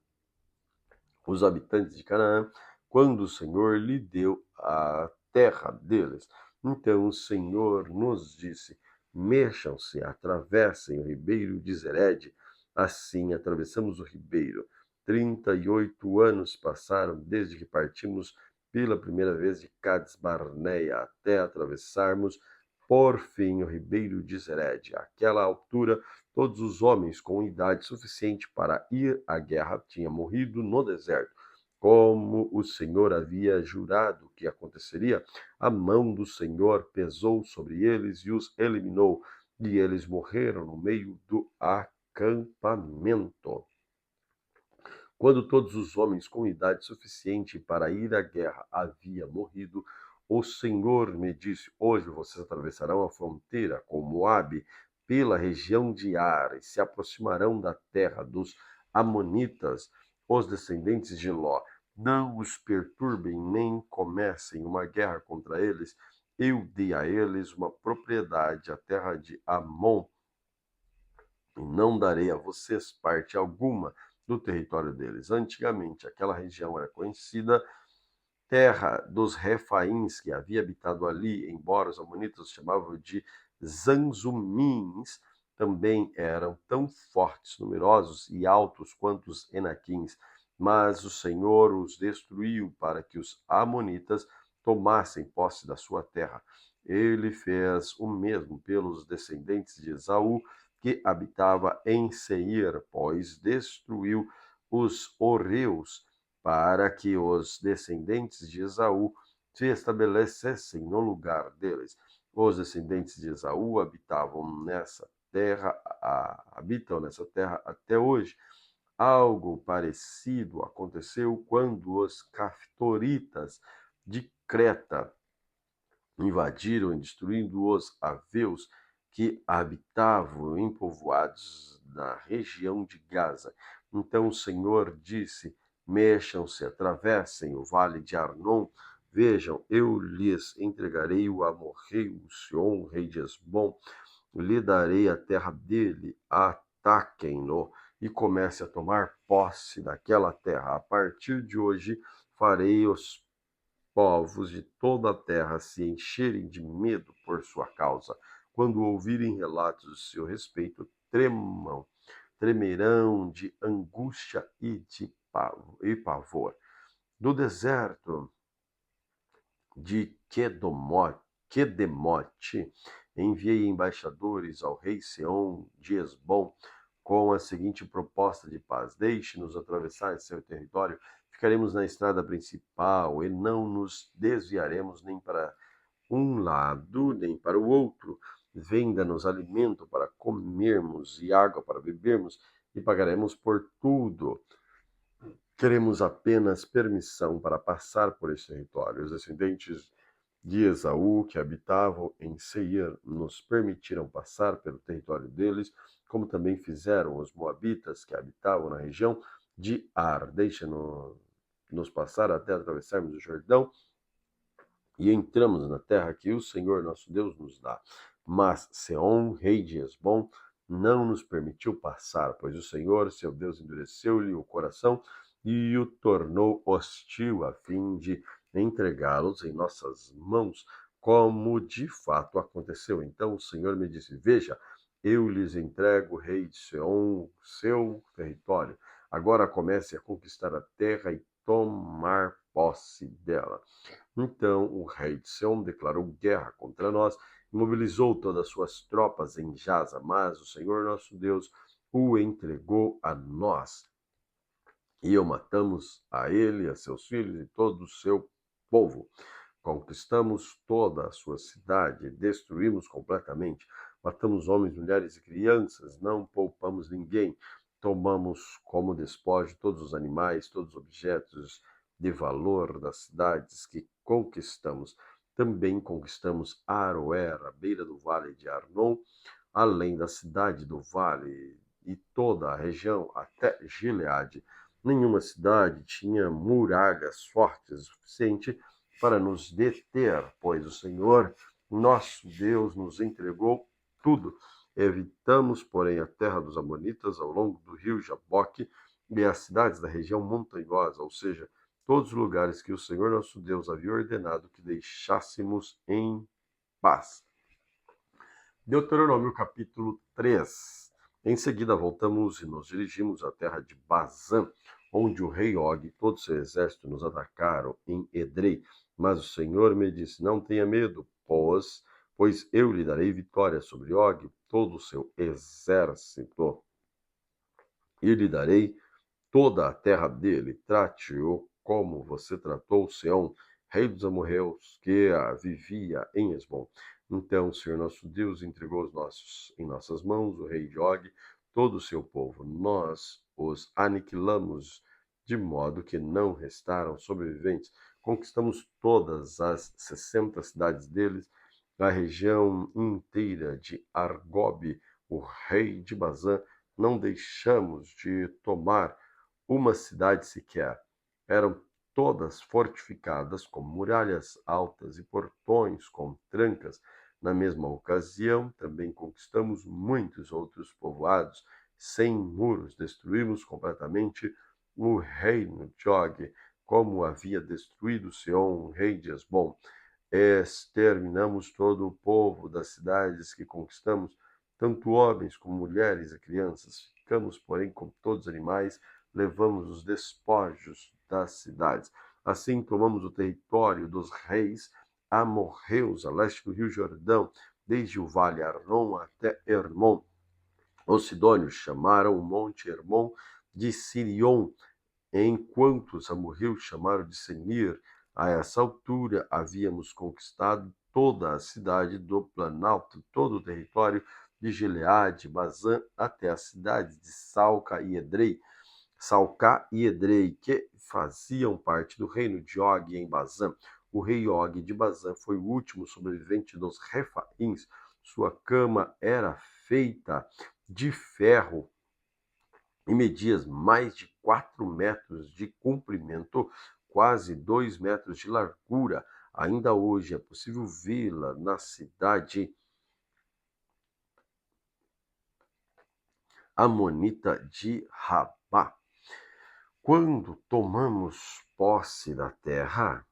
os habitantes de Canaã, quando o Senhor lhe deu a terra deles. Então o Senhor nos disse: mexam-se, atravessem o ribeiro de Zered. Assim atravessamos o ribeiro. 38 anos passaram desde que partimos pela primeira vez de Cades Barneia até atravessarmos por fim o ribeiro de Zered. Àquela altura, todos os homens com idade suficiente para ir à guerra tinham morrido no deserto. Como o Senhor havia jurado que aconteceria, a mão do Senhor pesou sobre eles e os eliminou, e eles morreram no meio do acampamento. Quando todos os homens com idade suficiente para ir à guerra haviam morrido, o Senhor me disse: hoje vocês atravessarão a fronteira com Moabe pela região de Ar e se aproximarão da terra dos Amonitas, os descendentes de Ló. Não os perturbem nem comecem uma guerra contra eles. Eu dei a eles uma propriedade, a terra de Amon, e não darei a vocês parte alguma do território deles. Antigamente, aquela região era conhecida terra dos Refaíns, que havia habitado ali, embora os amonitas os chamavam de Zanzumins, também eram tão fortes, numerosos e altos quanto os Enaquins. Mas o Senhor os destruiu para que os amonitas tomassem posse da sua terra. Ele fez o mesmo pelos descendentes de Esaú, que habitava em Seir, pois destruiu os Oreus, para que os descendentes de Esaú se estabelecessem no lugar deles. Os descendentes de Esaú habitam nessa terra até hoje. Algo parecido aconteceu quando os caftoritas de Creta invadiram, destruindo os aveus que habitavam em povoados na região de Gaza. Então o Senhor disse: mexam-se, atravessem o vale de Arnon. Vejam, eu lhes entregarei o amorreu, o Sion, rei de Esbom, lhe darei a terra dele, ataquem-no e comece a tomar posse daquela terra. A partir de hoje farei os povos de toda a terra se encherem de medo por sua causa. Quando ouvirem relatos de seu respeito, tremerão de angústia e pavor. Do deserto de Quedemote, enviei embaixadores ao rei Seom de Esbom com a seguinte proposta de paz: deixe-nos atravessar seu território, ficaremos na estrada principal e não nos desviaremos nem para um lado nem para o outro. Venda-nos alimento para comermos e água para bebermos, e pagaremos por tudo. Queremos apenas permissão para passar por esse território. Os descendentes de Esaú, que habitavam em Seir, nos permitiram passar pelo território deles, como também fizeram os moabitas, que habitavam na região de Ar. Deixa-nos passar até atravessarmos o Jordão e entramos na terra que o Senhor nosso Deus nos dá. Mas Seom, rei de Esbom, não nos permitiu passar, pois o Senhor, seu Deus, endureceu-lhe o coração e o tornou hostil, a fim de entregá-los em nossas mãos, como de fato aconteceu. Então o Senhor me disse: veja, eu lhes entrego o rei de Seom, seu território. Agora comece a conquistar a terra e tomar posse dela. Então o rei de Seom declarou guerra contra nós e mobilizou todas as suas tropas em Jaza, mas o Senhor nosso Deus o entregou a nós. E o matamos a ele, a seus filhos e todo o seu povo. Conquistamos toda a sua cidade, destruímos completamente, matamos homens, mulheres e crianças, não poupamos ninguém. Tomamos como despojo todos os animais, todos os objetos de valor das cidades que conquistamos. Também conquistamos Aroer, à beira do vale de Arnon, além da cidade do vale e toda a região até Gileade. Nenhuma cidade tinha muralhas fortes o suficiente para nos deter, pois o Senhor, nosso Deus, nos entregou tudo. Evitamos, porém, a terra dos amonitas ao longo do rio Jaboque e as cidades da região montanhosa, ou seja, todos os lugares que o Senhor nosso Deus havia ordenado que deixássemos em paz. Deuteronômio capítulo 3. Em seguida voltamos e nos dirigimos à terra de Bazã, onde o rei Og e todo o seu exército nos atacaram em Edrei. Mas o Senhor me disse, não tenha medo, pois eu lhe darei vitória sobre Og e todo o seu exército. E lhe darei toda a terra dele, trate-o como você tratou Seom, rei dos amorreus, que vivia em Esbom. Então o Senhor nosso Deus entregou em nossas mãos o rei de Og, todo o seu povo. Nós os aniquilamos, de modo que não restaram sobreviventes. Conquistamos todas as 60 cidades deles, a região inteira de Argob, o rei de Bazã. Não deixamos de tomar uma cidade sequer. Eram todas fortificadas com muralhas altas e portões com trancas. Na mesma ocasião, também conquistamos muitos outros povoados sem muros. Destruímos completamente o reino de Og, como havia destruído Seom, rei de Esbom. Exterminamos todo o povo das cidades que conquistamos, tanto homens como mulheres e crianças. Ficamos, porém, com todos os animais, levamos os despojos das cidades. Assim, tomamos o território dos reis amorreus, a leste do rio Jordão, desde o vale Arnon até Hermon. Os sidônios chamaram o monte Hermon de Sirion, enquanto os amorreus chamaram de Senir. A essa altura, havíamos conquistado toda a cidade do Planalto, todo o território de Gileade, Bazã, até a cidade de Salca e Edrei, que faziam parte do reino de Og em Bazã. O rei Og de Bazã foi o último sobrevivente dos Refaíns. Sua cama era feita de ferro e media mais de 4 metros de comprimento, quase 2 metros de largura. Ainda hoje é possível vê-la na cidade amonita de Rabá. Quando tomamos posse da terra,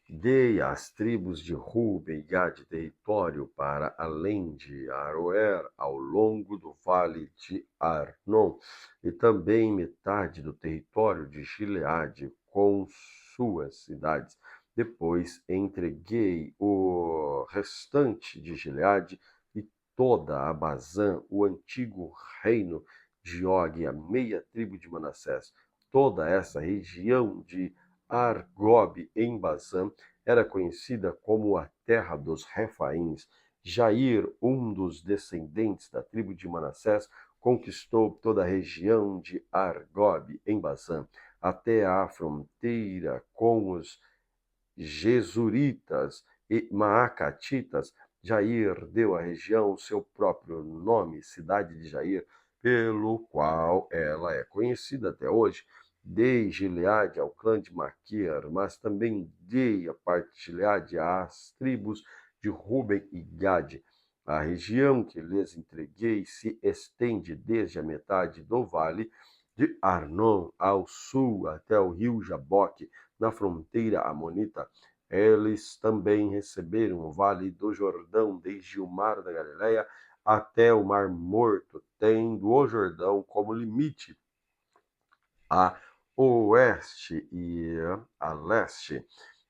dei às tribos de Ruben e Gade território para além de Aroer, ao longo do vale de Arnon, e também metade do território de Gileade, com suas cidades. Depois entreguei o restante de Gileade e toda a Bazã, o antigo reino de Og, a meia tribo de Manassés. Toda essa região de Argob em Bazã era conhecida como a terra dos Refaíns. Jair, um dos descendentes da tribo de Manassés, conquistou toda a região de Argob em Bazã, até a fronteira com os Gesuritas e Maacatitas. Jair deu à região seu próprio nome, cidade de Jair, pelo qual ela é conhecida até hoje. Dei Gileade ao clã de Maquir, mas também dei a parte de Gileade às tribos de Ruben e Gade. A região que lhes entreguei se estende desde a metade do vale de Arnon ao sul até o rio Jaboque, na fronteira amonita. Eles também receberam o vale do Jordão, desde o mar da Galileia até o mar Morto, tendo o Jordão como limite a oeste e a leste,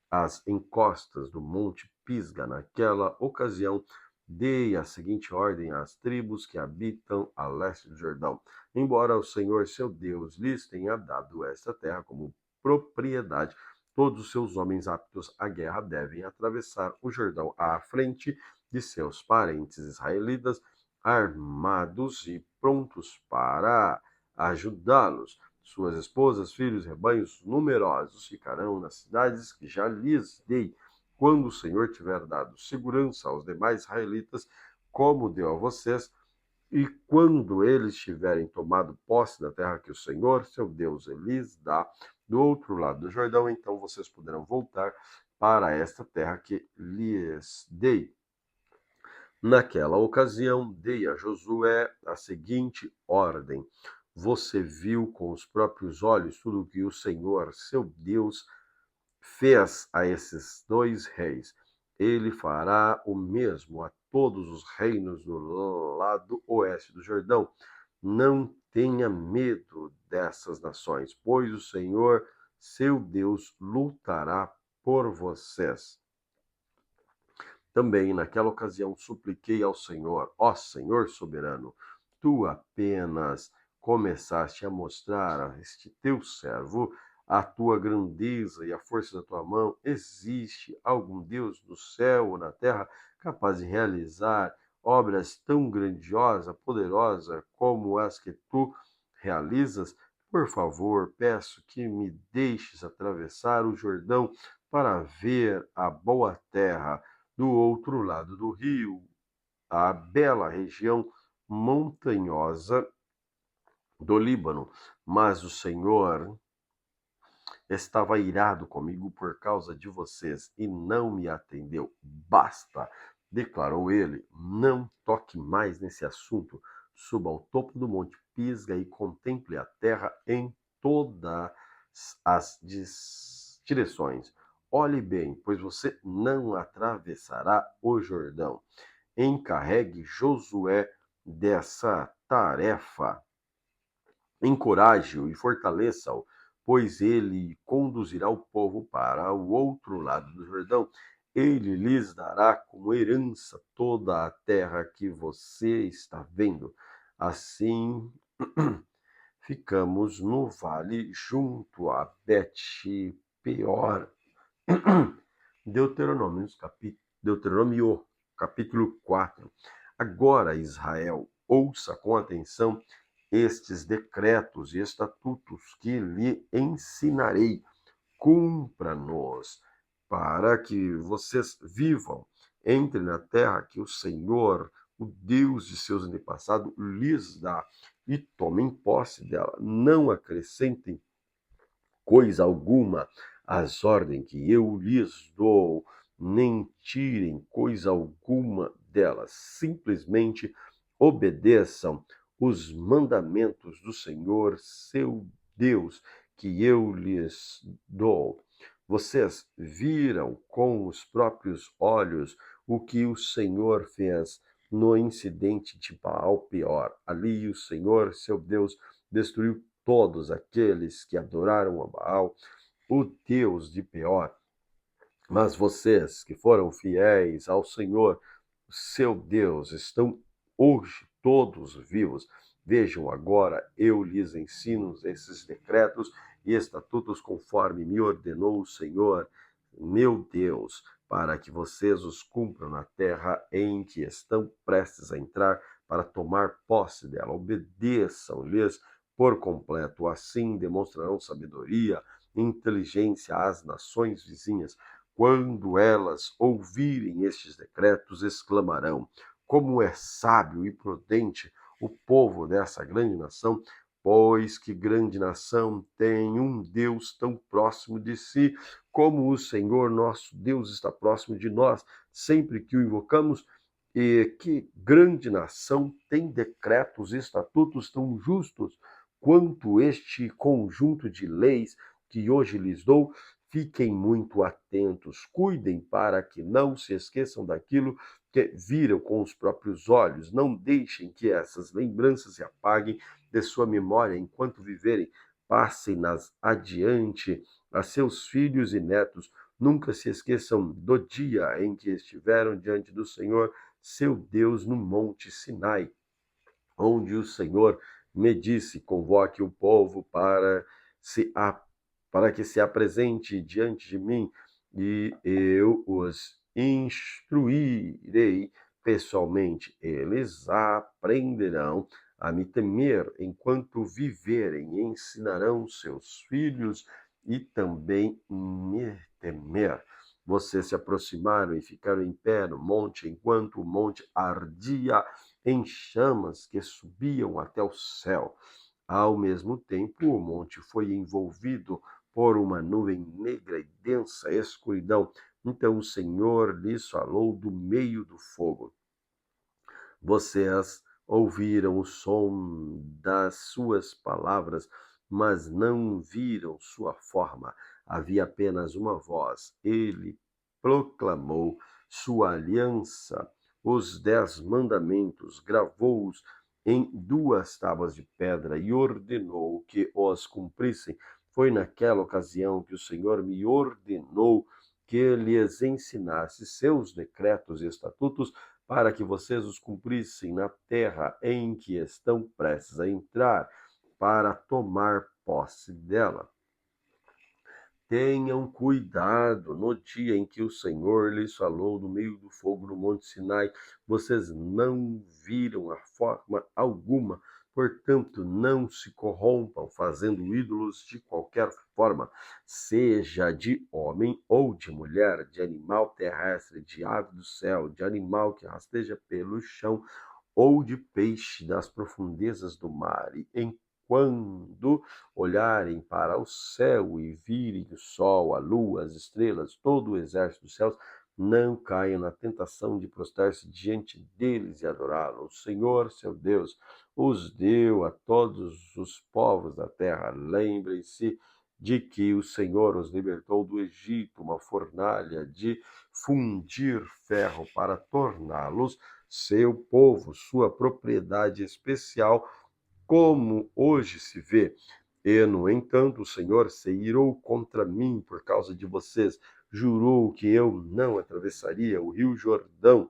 as encostas do monte Pisga. Naquela ocasião, dei a seguinte ordem às tribos que habitam a leste do Jordão: embora o Senhor seu Deus lhes tenha dado esta terra como propriedade, todos os seus homens aptos à guerra devem atravessar o Jordão à frente de seus parentes israelitas, armados e prontos para ajudá-los. Suas esposas, filhos, rebanhos numerosos ficarão nas cidades que já lhes dei, quando o Senhor tiver dado segurança aos demais israelitas, como deu a vocês, e quando eles tiverem tomado posse da terra que o Senhor, seu Deus, lhes dá do outro lado do Jordão, então vocês poderão voltar para esta terra que lhes dei. Naquela ocasião, dei a Josué a seguinte ordem: você viu com os próprios olhos tudo o que o Senhor, seu Deus, fez a esses dois reis. Ele fará o mesmo a todos os reinos do lado oeste do Jordão. Não tenha medo dessas nações, pois o Senhor, seu Deus, lutará por vocês. Também naquela ocasião supliquei ao Senhor: ó Senhor soberano, tu apenas começaste a mostrar a este teu servo a tua grandeza e a força da tua mão. Existe algum Deus no céu ou na terra capaz de realizar obras tão grandiosas, poderosas como as que tu realizas? Por favor, peço que me deixes atravessar o Jordão para ver a boa terra do outro lado do rio, a bela região montanhosa do Líbano. Mas o Senhor estava irado comigo por causa de vocês e não me atendeu. Basta, declarou ele, não toque mais nesse assunto. Suba ao topo do monte Pisga e contemple a terra em todas as direções. Olhe bem, pois você não atravessará o Jordão. Encarregue Josué dessa tarefa. Encoraje-o e fortaleça-o, pois ele conduzirá o povo para o outro lado do Jordão. Ele lhes dará como herança toda a terra que você está vendo. Assim, ficamos no vale junto a Bet-peor. Deuteronômio, capítulo 4. Agora, Israel, ouça com atenção estes decretos e estatutos que lhe ensinarei. Cumpra-nos, para que vocês vivam. Entre na terra que o Senhor, o Deus de seus antepassados, lhes dá, e tomem posse dela. Não acrescentem coisa alguma às ordens que eu lhes dou, nem tirem coisa alguma delas. Simplesmente obedeçam os mandamentos do Senhor, seu Deus, que eu lhes dou. Vocês viram com os próprios olhos o que o Senhor fez no incidente de Baal-peor. Ali o Senhor, seu Deus, destruiu todos aqueles que adoraram a Baal, o Deus de Peor. Mas vocês que foram fiéis ao Senhor, seu Deus, estão hoje todos vivos. Vejam agora, eu lhes ensino esses decretos e estatutos conforme me ordenou o Senhor, meu Deus, para que vocês os cumpram na terra em que estão prestes a entrar para tomar posse dela. Obedeçam-lhes por completo, assim demonstrarão sabedoria e inteligência às nações vizinhas. Quando elas ouvirem estes decretos, exclamarão: como é sábio e prudente o povo dessa grande nação, pois que grande nação tem um Deus tão próximo de si, como o Senhor nosso Deus está próximo de nós, sempre que o invocamos. E que grande nação tem decretos e estatutos tão justos quanto este conjunto de leis que hoje lhes dou. Fiquem muito atentos, cuidem para que não se esqueçam daquilo que viram com os próprios olhos. Não deixem que essas lembranças se apaguem de sua memória enquanto viverem. Passem-nas adiante a seus filhos e netos. Nunca se esqueçam do dia em que estiveram diante do Senhor, seu Deus, no Monte Sinai, onde o Senhor me disse: convoque o povo para que se apresente diante de mim, e eu os instruirei pessoalmente. Eles aprenderão a me temer enquanto viverem, e ensinarão seus filhos e também me temer. Vocês se aproximaram e ficaram em pé no monte, enquanto o monte ardia em chamas que subiam até o céu. Ao mesmo tempo, o monte foi envolvido por uma nuvem negra e densa escuridão. Então o Senhor lhes falou do meio do fogo. Vocês ouviram o som das suas palavras, mas não viram sua forma. Havia apenas uma voz. Ele proclamou sua aliança, os 10 mandamentos, gravou-os em 2 tábuas de pedra e ordenou que os cumprissem. Foi naquela ocasião que o Senhor me ordenou que lhes ensinasse seus decretos e estatutos para que vocês os cumprissem na terra em que estão prestes a entrar, para tomar posse dela. Tenham cuidado no dia em que o Senhor lhes falou no meio do fogo no Monte Sinai. Vocês não viram a forma alguma, portanto, não se corrompam fazendo ídolos de qualquer forma, seja de homem ou de mulher, de animal terrestre, de ave do céu, de animal que rasteja pelo chão, ou de peixe das profundezas do mar. E quando olharem para o céu e virem o sol, a lua, as estrelas, todo o exército dos céus, não caiam na tentação de prostrar-se diante deles e adorá-lo. O Senhor, seu Deus, os deu a todos os povos da terra. Lembrem-se de que o Senhor os libertou do Egito, uma fornalha de fundir ferro para torná-los seu povo, sua propriedade especial, como hoje se vê. E, no entanto, o Senhor se irou contra mim por causa de vocês, jurou que eu não atravessaria o rio Jordão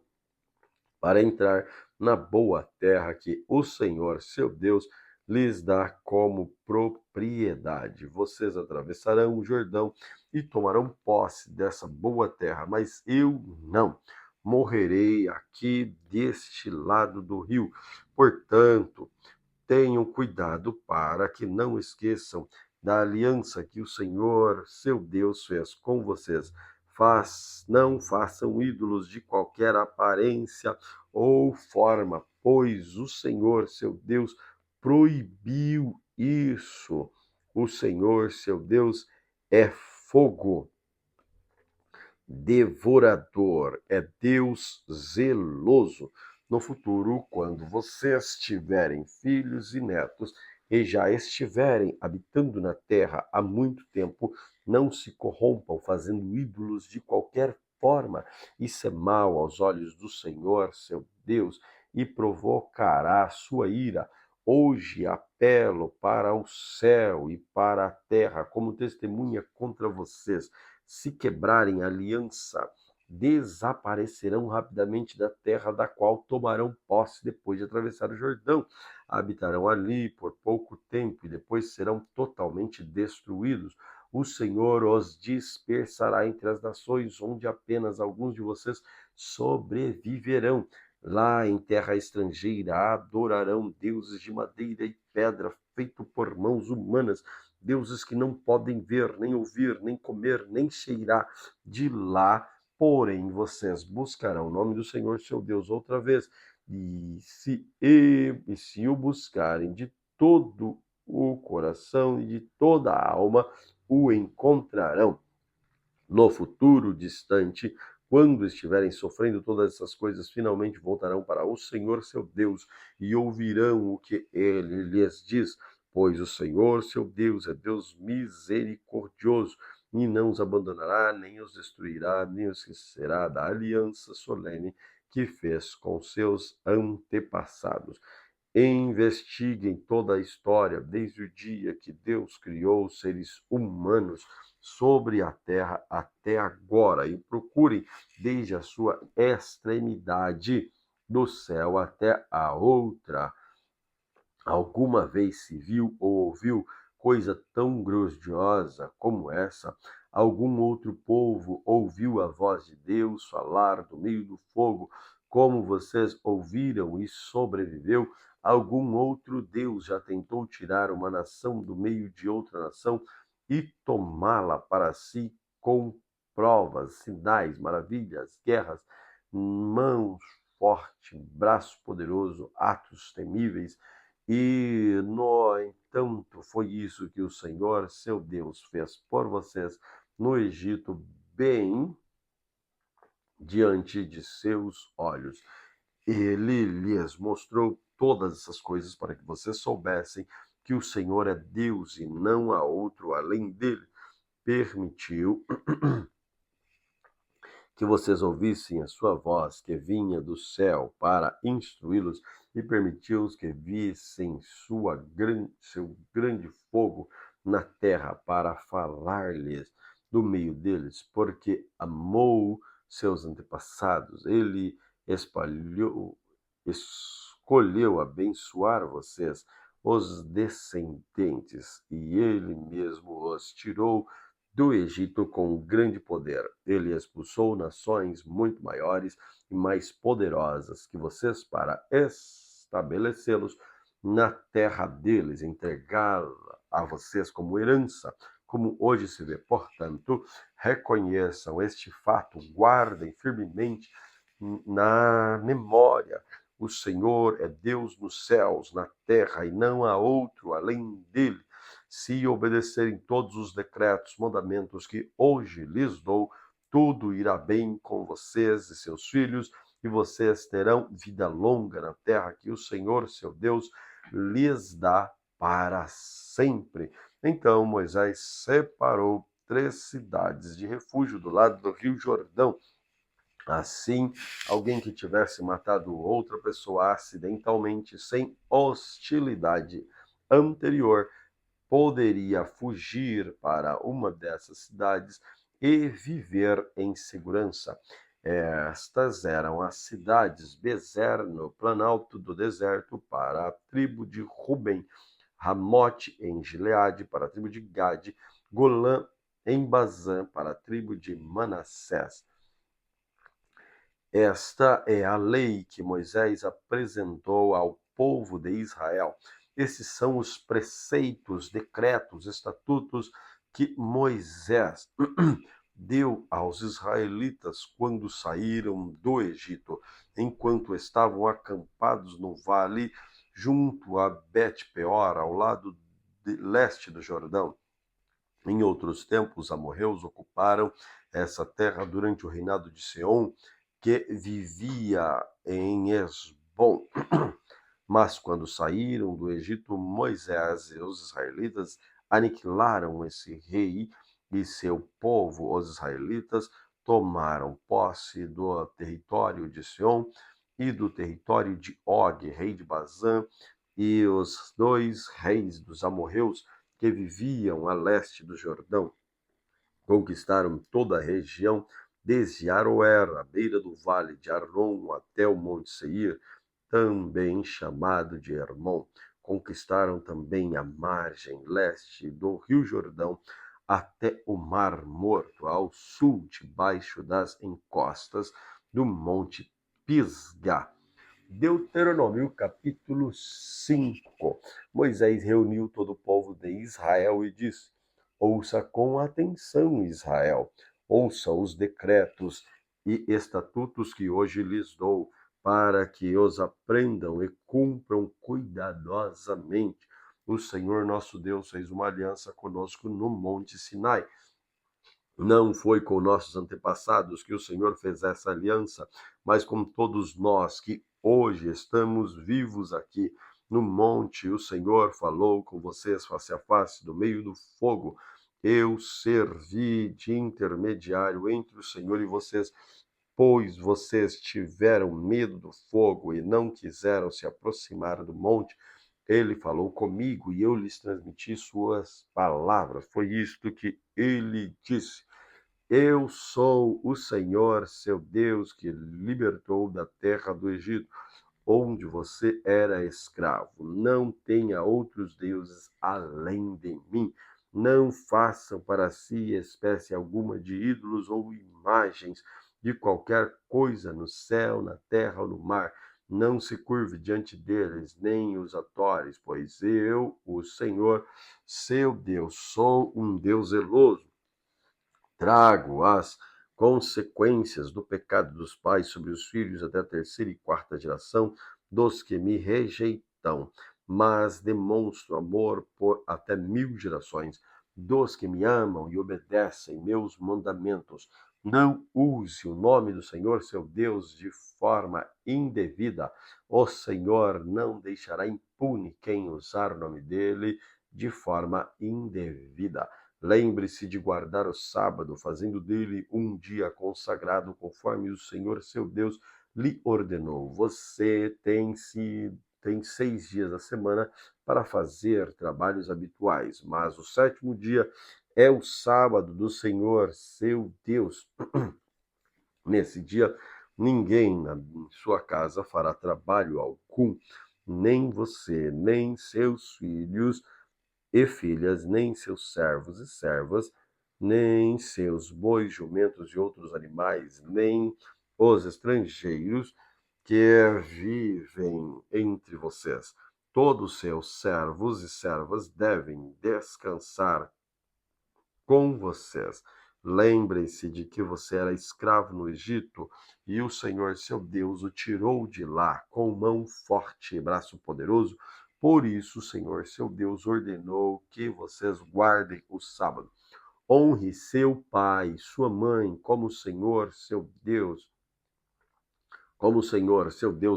para entrar na boa terra que o Senhor, seu Deus, lhes dá como propriedade. Vocês atravessarão o Jordão e tomarão posse dessa boa terra, mas eu não. Morrerei aqui deste lado do rio. Portanto, tenham cuidado para que não esqueçam da aliança que o Senhor, seu Deus, fez com vocês. Não façam ídolos de qualquer aparência ou forma, pois o Senhor, seu Deus, proibiu isso. O Senhor, seu Deus, é fogo devorador, é Deus zeloso. No futuro, quando vocês tiverem filhos e netos e já estiverem habitando na terra há muito tempo, não se corrompam fazendo ídolos de qualquer forma. Isso é mal aos olhos do Senhor, seu Deus, e provocará sua ira. Hoje apelo para o céu e para a terra como testemunha contra vocês. Se quebrarem a aliança, desaparecerão rapidamente da terra da qual tomarão posse depois de atravessar o Jordão. Habitarão ali por pouco tempo e depois serão totalmente destruídos. O Senhor os dispersará entre as nações, onde apenas alguns de vocês sobreviverão. Lá em terra estrangeira adorarão deuses de madeira e pedra, feito por mãos humanas, deuses que não podem ver, nem ouvir, nem comer, nem cheirar. De lá, porém, vocês buscarão o nome do Senhor, seu Deus, outra vez. E se o buscarem de todo o coração e de toda a alma, o encontrarão. No futuro distante, quando estiverem sofrendo todas essas coisas, finalmente voltarão para o Senhor, seu Deus, e ouvirão o que ele lhes diz, pois o Senhor, seu Deus, é Deus misericordioso, e não os abandonará, nem os destruirá, nem os esquecerá da aliança solene que fez com seus antepassados. Investiguem toda a história, desde o dia que Deus criou os seres humanos sobre a terra até agora, e procurem desde a sua extremidade do céu até a outra. Alguma vez se viu ou ouviu coisa tão grandiosa como essa? Algum outro povo ouviu a voz de Deus falar do meio do fogo, como vocês ouviram e sobreviveu? Algum outro Deus já tentou tirar uma nação do meio de outra nação e tomá-la para si com provas, sinais, maravilhas, guerras, mãos forte, braço poderoso, atos temíveis? E, no entanto, foi isso que o Senhor, seu Deus, fez por vocês no Egito, bem diante de seus olhos. ele lhes mostrou todas essas coisas para que vocês soubessem que o Senhor é Deus e não há outro além dele. Permitiu que vocês ouvissem a sua voz que vinha do céu para instruí-los e permitiu-os que vissem seu grande fogo na terra para falar-lhes do meio deles, porque amou seus antepassados. Ele escolheu abençoar vocês, os descendentes, e ele mesmo os tirou do Egito com grande poder. Ele expulsou nações muito maiores e mais poderosas que vocês para estabelecê-los na terra deles, entregá-la a vocês como herança, como hoje se vê. Portanto, reconheçam este fato, guardem firmemente na memória. O Senhor é Deus nos céus, na terra, e não há outro além dele. Se obedecerem todos os decretos, mandamentos que hoje lhes dou, tudo irá bem com vocês e seus filhos, e vocês terão vida longa na terra que o Senhor, seu Deus, lhes dá para sempre. Então Moisés separou 3 cidades de refúgio do lado do rio Jordão. Assim, alguém que tivesse matado outra pessoa acidentalmente, sem hostilidade anterior, poderia fugir para uma dessas cidades e viver em segurança. Estas eram as cidades: Bezer, no planalto do deserto, para a tribo de Ruben; Ramote, em Gileade, para a tribo de Gade; Golã, em Bazã, para a tribo de Manassés. Esta é a lei que Moisés apresentou ao povo de Israel. Esses são os preceitos, decretos, estatutos que Moisés deu aos israelitas quando saíram do Egito, enquanto estavam acampados no vale junto a Bet-peor, ao lado leste do Jordão. Em outros tempos, os amorreus ocuparam essa terra durante o reinado de Seom, que vivia em Esbom. Mas quando saíram do Egito, Moisés e os israelitas aniquilaram esse rei e seu povo. Os israelitas tomaram posse do território de Seom e do território de Og, rei de Bazã, e os 2 reis dos amorreus que viviam a leste do Jordão. Conquistaram toda a região, desde Aroer, à beira do vale de Arnon, até o Monte Seir, também chamado de Hermon. Conquistaram também a margem leste do rio Jordão, até o Mar Morto, ao sul, debaixo das encostas do Monte Pisgah. Deuteronômio capítulo 5. Moisés reuniu todo o povo de Israel e disse: ouça com atenção, Israel, ouça os decretos e estatutos que hoje lhes dou, para que os aprendam e cumpram cuidadosamente. O Senhor nosso Deus fez uma aliança conosco no Monte Sinai. Não foi com nossos antepassados que o Senhor fez essa aliança, mas com todos nós que hoje estamos vivos aqui no monte. O Senhor falou com vocês face a face, do meio do fogo. Eu servi de intermediário entre o Senhor e vocês, pois vocês tiveram medo do fogo e não quiseram se aproximar do monte. Ele falou comigo e eu lhes transmiti suas palavras. Foi isto que ele disse: eu sou o Senhor, seu Deus, que libertou da terra do Egito, onde você era escravo. Não tenha outros deuses além de mim. Não façam para si espécie alguma de ídolos ou imagens de qualquer coisa no céu, na terra ou no mar. Não se curve diante deles, nem os adore, pois eu, o Senhor, seu Deus, sou um Deus zeloso. Trago as consequências do pecado dos pais sobre os filhos até a 3ª e 4ª geração dos que me rejeitam, mas demonstro amor por até 1000 gerações dos que me amam e obedecem meus mandamentos. Não use o nome do Senhor, seu Deus, de forma indevida. O Senhor não deixará impune quem usar o nome dele de forma indevida. Lembre-se de guardar o sábado, fazendo dele um dia consagrado, conforme o Senhor, seu Deus, lhe ordenou. Você tem 6 dias da semana para fazer trabalhos habituais, mas o sétimo dia é o sábado do Senhor, seu Deus. Nesse dia, ninguém na sua casa fará trabalho algum, nem você, nem seus filhos e filhas, nem seus servos e servas, nem seus bois, jumentos e outros animais, nem os estrangeiros que vivem entre vocês. Todos seus servos e servas devem descansar com vocês. Lembrem-se de que você era escravo no Egito e o Senhor, seu Deus, o tirou de lá com mão forte e braço poderoso. Por isso, o Senhor, seu Deus, ordenou que vocês guardem o sábado. Honre seu pai, sua mãe, como o Senhor, seu Deus,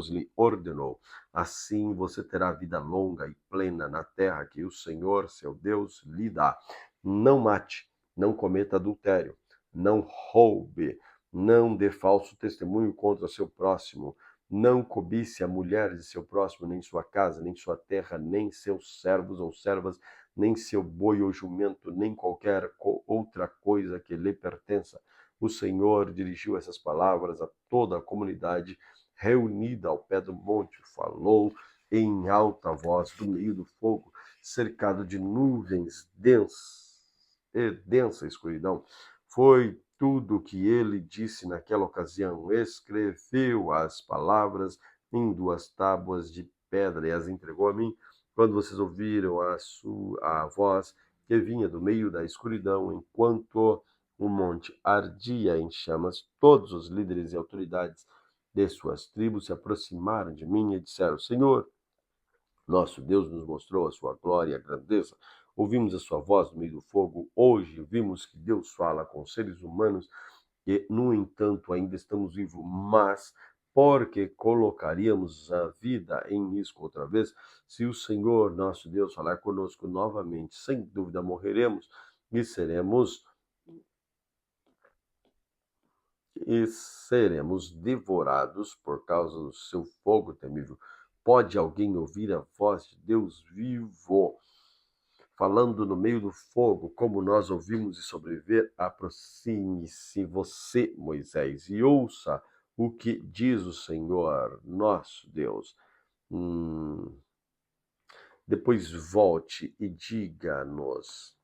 lhe ordenou. Assim você terá vida longa e plena na terra que o Senhor, seu Deus, lhe dá. Não mate, não cometa adultério, não roube, não dê falso testemunho contra seu próximo, não cobice a mulher de seu próximo, nem sua casa, nem sua terra, nem seus servos ou servas, nem seu boi ou jumento, nem qualquer outra coisa que lhe pertença. O Senhor dirigiu essas palavras a toda a comunidade reunida ao pé do monte, falou em alta voz do meio do fogo, cercado de nuvens densas e densa escuridão. Foi tudo o que ele disse naquela ocasião. Escreveu as palavras em 2 tábuas de pedra e as entregou a mim. Quando vocês ouviram a voz que vinha do meio da escuridão, enquanto o monte ardia em chamas, todos os líderes e autoridades de suas tribos se aproximaram de mim e disseram: Senhor, nosso Deus nos mostrou a sua glória e a grandeza. Ouvimos a sua voz no meio do fogo. Hoje vimos que Deus fala com seres humanos e, no entanto, ainda estamos vivos, mas porque colocaríamos a vida em risco outra vez, se o Senhor, nosso Deus, falar conosco novamente, sem dúvida morreremos e seremos devorados por causa do seu fogo temível. Pode alguém ouvir a voz de Deus vivo falando no meio do fogo, como nós ouvimos, e sobreviver? Aproxime-se você, Moisés, e ouça o que diz o Senhor, nosso Deus. Depois volte e diga-nos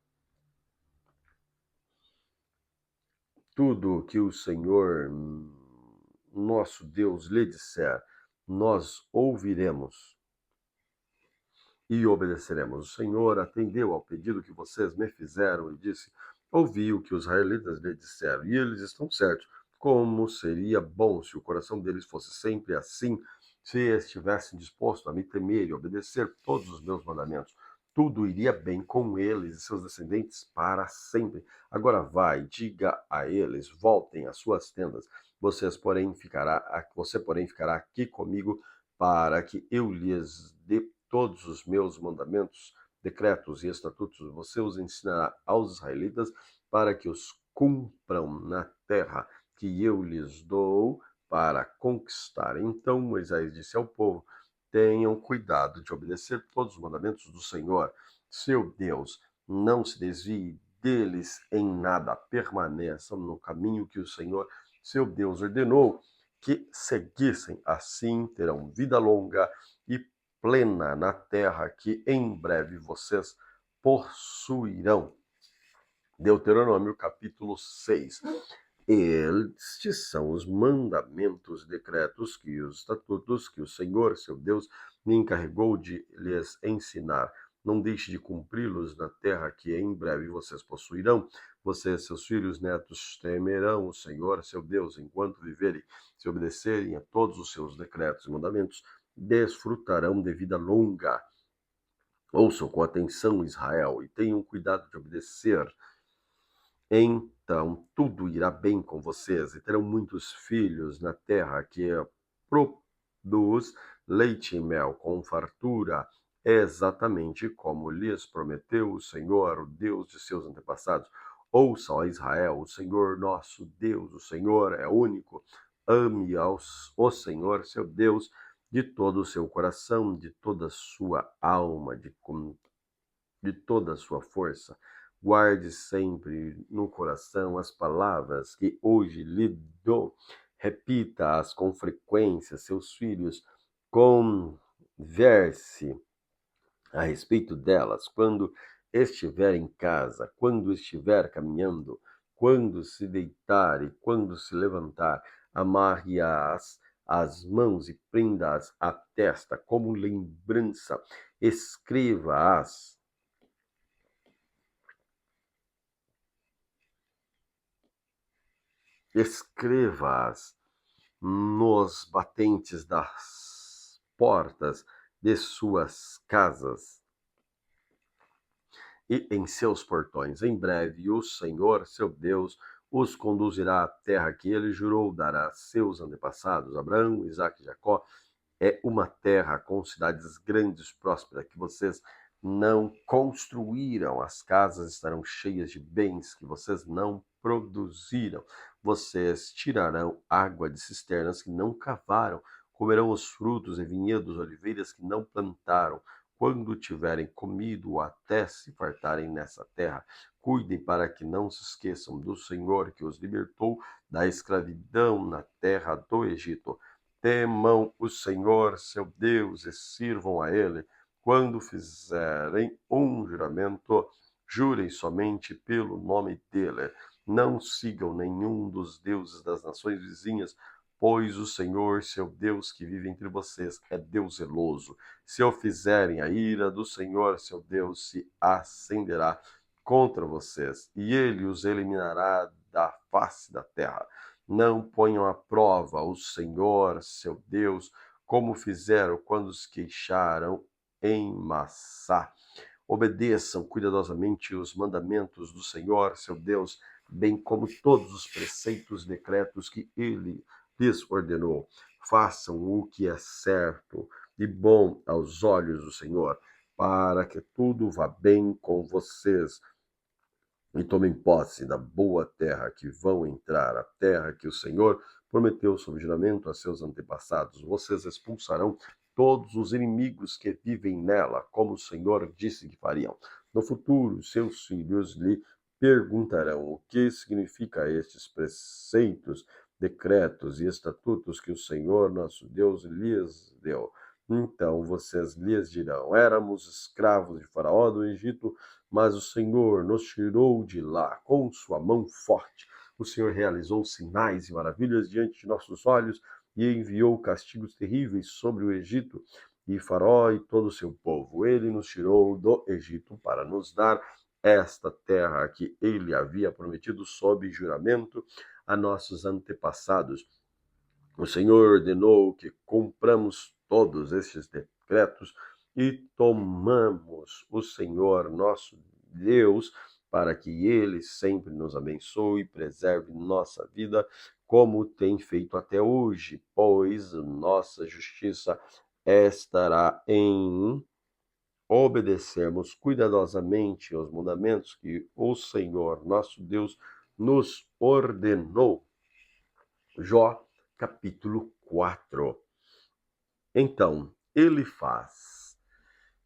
tudo o que o Senhor, nosso Deus, lhe disser. Nós ouviremos e obedeceremos. O Senhor atendeu ao pedido que vocês me fizeram e disse: ouvi o que os israelitas lhe disseram, e eles estão certos. Como seria bom se o coração deles fosse sempre assim, se estivessem dispostos a me temer e obedecer todos os meus mandamentos. Tudo iria bem com eles e seus descendentes para sempre. Agora vai, diga a eles, voltem às suas tendas. Você, porém, ficará aqui comigo para que eu lhes dê todos os meus mandamentos, decretos e estatutos. Você os ensinará aos israelitas para que os cumpram na terra que eu lhes dou para conquistar. Então Moisés disse ao povo: tenham cuidado de obedecer todos os mandamentos do Senhor, seu Deus. Não se desvie deles em nada. Permaneçam no caminho que o Senhor, seu Deus, ordenou que seguissem. Assim terão vida longa e plena na terra que em breve vocês possuirão. Deuteronômio capítulo 6. Estes são os mandamentos, decretos e os estatutos que o Senhor, seu Deus, me encarregou de lhes ensinar. Não deixe de cumpri-los na terra que em breve vocês possuirão. Vocês, seus filhos, netos, temerão o Senhor, seu Deus, enquanto viverem. Se obedecerem a todos os seus decretos e mandamentos, desfrutarão de vida longa. Ouçam com atenção, Israel, e tenham cuidado de obedecer Então tudo irá bem com vocês e terão muitos filhos na terra que produz leite e mel com fartura, exatamente como lhes prometeu o Senhor, o Deus de seus antepassados. Ouçam, ó Israel, o Senhor nosso Deus, o Senhor é único. Ame o Senhor, seu Deus, de todo o seu coração, de toda a sua alma, de toda a sua força. Guarde sempre no coração as palavras que hoje lhe dou. Repita-as com frequência. Seus filhos converse a respeito delas quando estiver em casa, quando estiver caminhando, quando se deitar e quando se levantar. Amarre-as às mãos e prenda-as à testa como lembrança. Escreva-as Escreva-as nos batentes das portas de suas casas e em seus portões. Em breve, o Senhor, seu Deus, os conduzirá à terra que ele jurou dar a seus antepassados, Abraão, Isaque e Jacó. É uma terra com cidades grandes, prósperas, que vocês não construíram. As casas estarão cheias de bens que vocês não produziram. Vocês tirarão água de cisternas que não cavaram, comerão os frutos e vinhedos, oliveiras que não plantaram. Quando tiverem comido até se fartarem nessa terra, cuidem para que não se esqueçam do Senhor que os libertou da escravidão na terra do Egito. Temam o Senhor, seu Deus, e sirvam a Ele. Quando fizerem um juramento, jurem somente pelo nome dele. Não sigam nenhum dos deuses das nações vizinhas, pois o Senhor, seu Deus, que vive entre vocês, é Deus zeloso. Se o fizerem, a ira do Senhor, seu Deus, se acenderá contra vocês, e ele os eliminará da face da terra. Não ponham à prova o Senhor, seu Deus, como fizeram quando se queixaram em Massá. Obedeçam cuidadosamente os mandamentos do Senhor, seu Deus, bem como todos os preceitos e decretos que ele lhes ordenou. Façam o que é certo e bom aos olhos do Senhor, para que tudo vá bem com vocês e tomem posse da boa terra que vão entrar, a terra que o Senhor prometeu sob juramento a seus antepassados. Vocês expulsarão todos os inimigos que vivem nela, como o Senhor disse que fariam. No futuro, seus filhos lhe perguntarão o que significa estes preceitos, decretos e estatutos que o Senhor nosso Deus lhes deu. Então vocês lhes dirão: éramos escravos de Faraó do Egito, mas o Senhor nos tirou de lá com sua mão forte. O Senhor realizou sinais e maravilhas diante de nossos olhos e enviou castigos terríveis sobre o Egito e Faraó e todo o seu povo. Ele nos tirou do Egito para nos dar esta terra que ele havia prometido sob juramento a nossos antepassados. O Senhor ordenou que cumpramos todos estes decretos e tomamos o Senhor nosso Deus para que ele sempre nos abençoe e preserve nossa vida, como tem feito até hoje, pois nossa justiça estará em obedecermos cuidadosamente aos mandamentos que o Senhor nosso Deus nos ordenou. Jó, capítulo 4. Então, Elifaz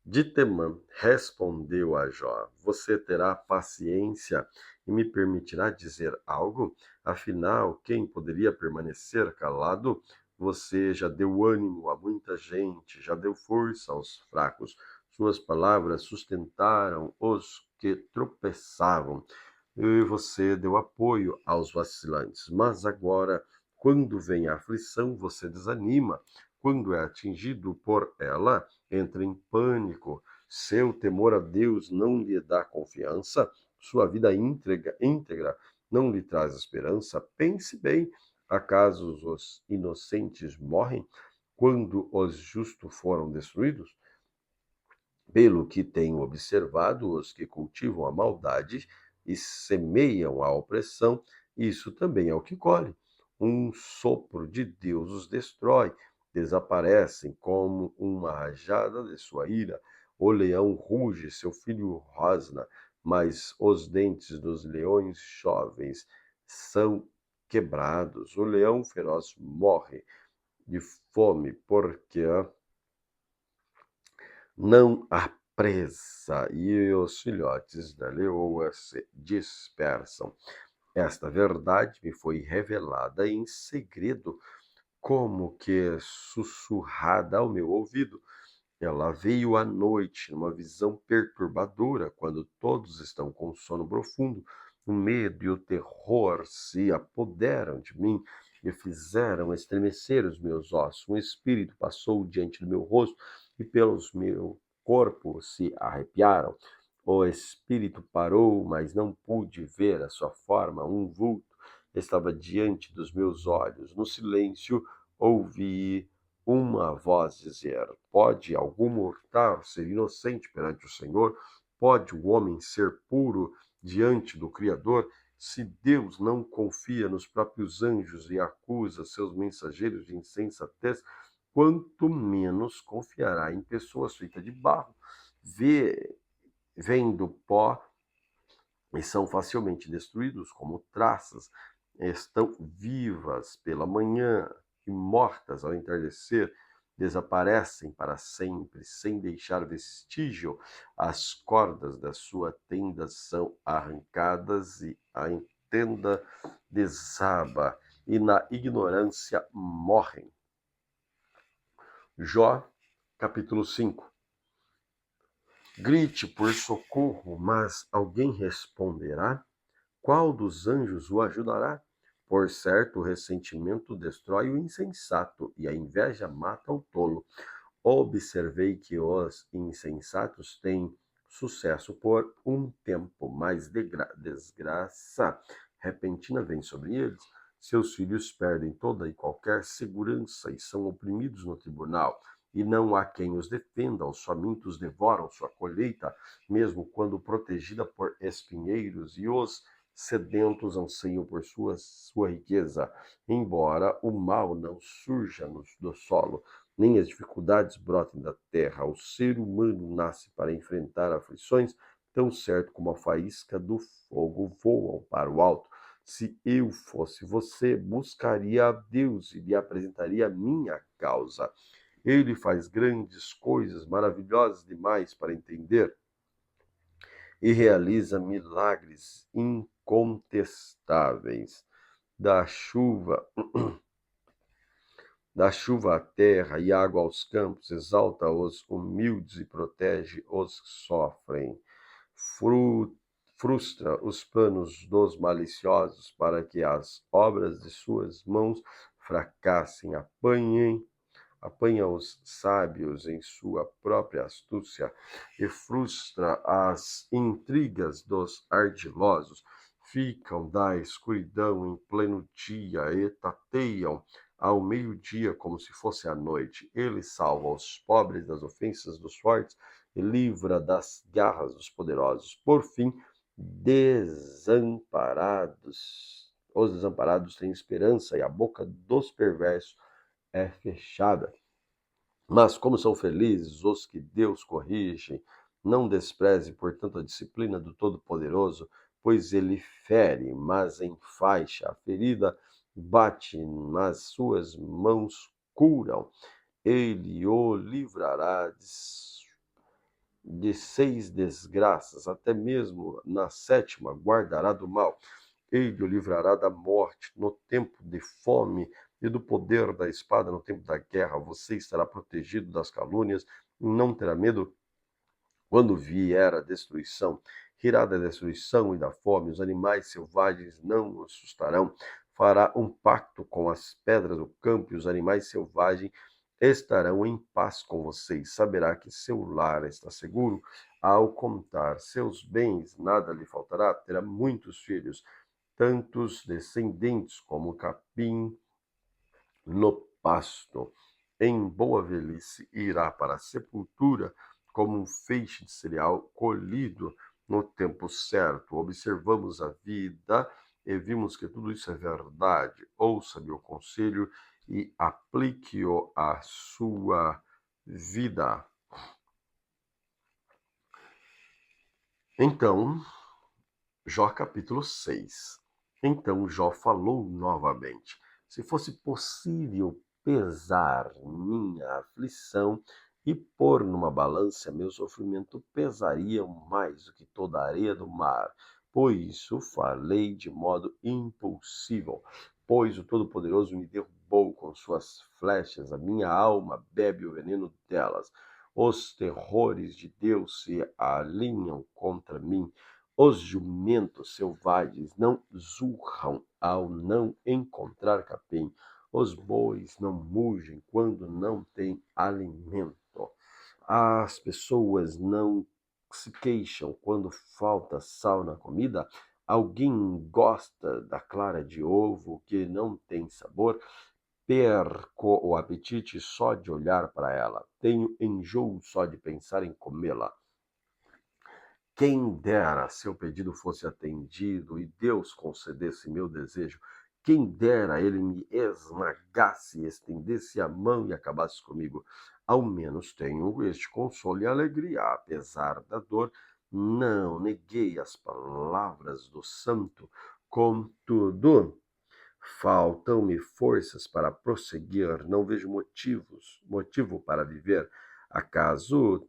de Temã respondeu a Jó: Você terá paciência e me permitirá dizer algo? Afinal, quem poderia permanecer calado? Você já deu ânimo a muita gente, já deu força aos fracos. Suas palavras sustentaram os que tropeçavam. E você deu apoio aos vacilantes. Mas agora, quando vem a aflição, você desanima. Quando é atingido por ela, entra em pânico. Seu temor a Deus não lhe dá confiança. Sua vida íntegra não lhe traz esperança. Pense bem: acaso os inocentes morrem quando os justos foram destruídos? Pelo que tenho observado, os que cultivam a maldade e semeiam a opressão, isso também é o que colhe. Um sopro de Deus os destrói, desaparecem como uma rajada de sua ira. O leão ruge, seu filho rosna, mas os dentes dos leões jovens são quebrados. O leão feroz morre de fome, porque não há presa, e os filhotes da leoa se dispersam. Esta verdade me foi revelada em segredo, como que sussurrada ao meu ouvido. Ela veio à noite, numa visão perturbadora, quando todos estão com sono profundo. O medo e o terror se apoderam de mim e fizeram estremecer os meus ossos. Um espírito passou diante do meu rosto e pelos meu corpo se arrepiaram. O espírito parou, mas não pude ver a sua forma. Um vulto estava diante dos meus olhos. No silêncio, ouvi uma voz dizer: pode algum mortal ser inocente perante o Senhor? Pode o homem ser puro diante do Criador? Se Deus não confia nos próprios anjos e acusa seus mensageiros de insensatez, quanto menos confiará em pessoas feitas de barro. Vêm do pó e são facilmente destruídos como traças, estão vivas pela manhã e mortas ao entardecer, desaparecem para sempre, sem deixar vestígio. As cordas da sua tenda são arrancadas e a tenda desaba, e na ignorância morrem. Jó, capítulo 5. Grite por socorro, mas alguém responderá? Qual dos anjos o ajudará? Por certo, o ressentimento destrói o insensato e a inveja mata o tolo. Observei que os insensatos têm sucesso por um tempo, mas desgraça repentina vem sobre eles. Seus filhos perdem toda e qualquer segurança e são oprimidos no tribunal. E não há quem os defenda, os famintos devoram sua colheita, mesmo quando protegida por espinheiros, e os sedentos anseiam por sua riqueza. Embora o mal não surja do solo, nem as dificuldades brotem da terra, o ser humano nasce para enfrentar aflições, tão certo como a faísca do fogo voam para o alto. Se eu fosse você, buscaria a Deus e lhe apresentaria a minha causa. Ele faz grandes coisas, maravilhosas demais para entender, e realiza milagres incontestáveis. Dá chuva, dá chuva à terra e água aos campos, exalta os humildes e protege os que sofrem. Frustra os planos dos maliciosos para que as obras de suas mãos fracassem. Apanha os sábios em sua própria astúcia e frustra as intrigas dos ardilosos. Ficam da escuridão em pleno dia e tateiam ao meio-dia como se fosse a noite. Ele salva os pobres das ofensas dos fortes e livra das garras dos poderosos. Por fim, os desamparados têm esperança e a boca dos perversos é fechada. Mas como são felizes os que Deus corrige, não despreze, portanto, a disciplina do Todo-Poderoso, pois ele fere, mas enfaixa, a ferida bate, mas suas mãos curam. Ele o livrará de 6 desgraças, até mesmo na 7ª guardará do mal. Ele o livrará da morte no tempo de fome e do poder da espada no tempo da guerra. Você estará protegido das calúnias, não terá medo quando vier a destruição. Rirá da destruição e da fome, os animais selvagens não o assustarão. Fará um pacto com as pedras do campo e os animais selvagens estarão em paz com vocês. Saberá que seu lar está seguro. Ao contar seus bens, nada lhe faltará. Terá muitos filhos, tantos descendentes como o capim no pasto. Em boa velhice irá para a sepultura como um feixe de cereal colhido no tempo certo. Observamos a vida e vimos que tudo isso é verdade. Ouça meu conselho e aplique-o à sua vida. Então, Jó capítulo 6. Então Jó falou novamente: se fosse possível pesar minha aflição e pôr numa balança meu sofrimento, pesaria mais do que toda a areia do mar. Por isso falei de modo impulsivo, pois o Todo-Poderoso me derrubou com suas flechas, a minha alma bebe o veneno delas. Os terrores de Deus se alinham contra mim. Os jumentos selvagens não zurram ao não encontrar capim. Os bois não mugem quando não têm alimento. As pessoas não se queixam quando falta sal na comida. Alguém gosta da clara de ovo que não tem sabor. Perco o apetite só de olhar para ela. Tenho enjoo só de pensar em comê-la. Quem dera seu pedido fosse atendido e Deus concedesse meu desejo. Quem dera ele me esmagasse, estendesse a mão e acabasse comigo. Ao menos tenho este consolo e alegria, apesar da dor. Não neguei as palavras do santo. Contudo, faltam-me forças para prosseguir. Não vejo motivo para viver. Acaso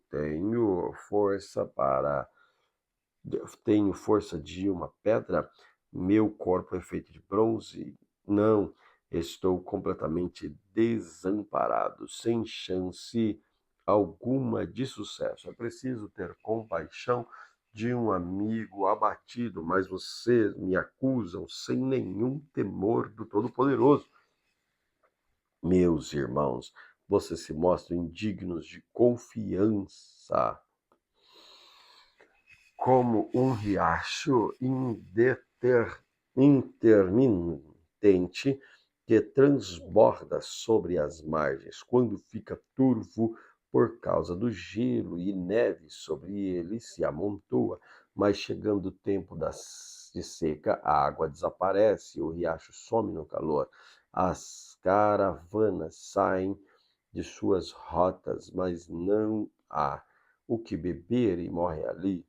tenho força de uma pedra? Meu corpo é feito de bronze? Não, estou completamente desamparado, sem chance alguma de sucesso. É preciso ter compaixão de um amigo abatido, mas vocês me acusam sem nenhum temor do Todo-Poderoso. Meus irmãos, vocês se mostram indignos de confiança, como um riacho intermitente que transborda sobre as margens, quando fica turvo por causa do gelo e neve sobre ele se amontoa, mas chegando o tempo de seca, a água desaparece, o riacho some no calor, as caravanas saem de suas rotas, mas não há o que beber e morre ali.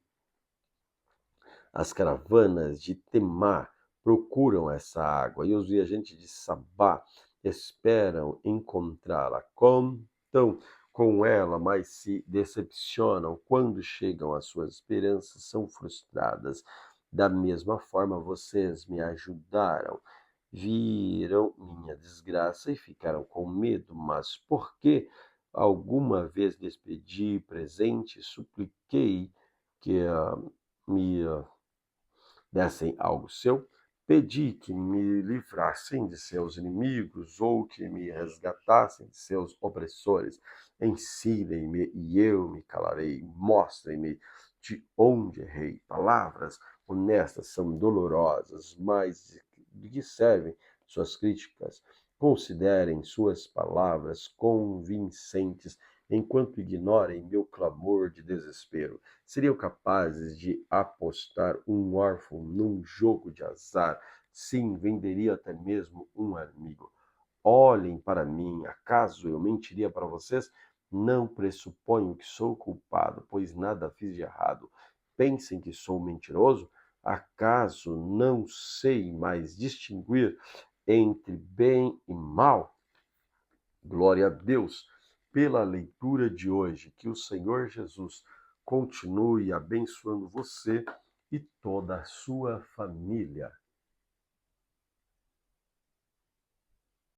As caravanas de Temá procuram essa água e os viajantes de Sabá esperam encontrá-la. Contam com ela, mas se decepcionam quando chegam. As suas esperanças são frustradas. Da mesma forma, vocês me ajudaram, viram minha desgraça e ficaram com medo. Mas por que alguma vez lhes pedi presente, supliquei que me dessem algo seu? Pedi que me livrassem de seus inimigos ou que me resgatassem de seus opressores. Ensinem-me e eu me calarei. Mostrem-me de onde errei. Palavras honestas são dolorosas, mas de que servem suas críticas? Considerem suas palavras convincentes enquanto ignorem meu clamor de desespero. Seriam capazes de apostar um órfão num jogo de azar? Sim, venderia até mesmo um amigo. Olhem para mim, acaso eu mentiria para vocês? Não pressuponho que sou culpado, pois nada fiz de errado. Pensem que sou mentiroso? Acaso não sei mais distinguir entre bem e mal? Glória a Deus pela leitura de hoje. Que o Senhor Jesus continue abençoando você e toda a sua família.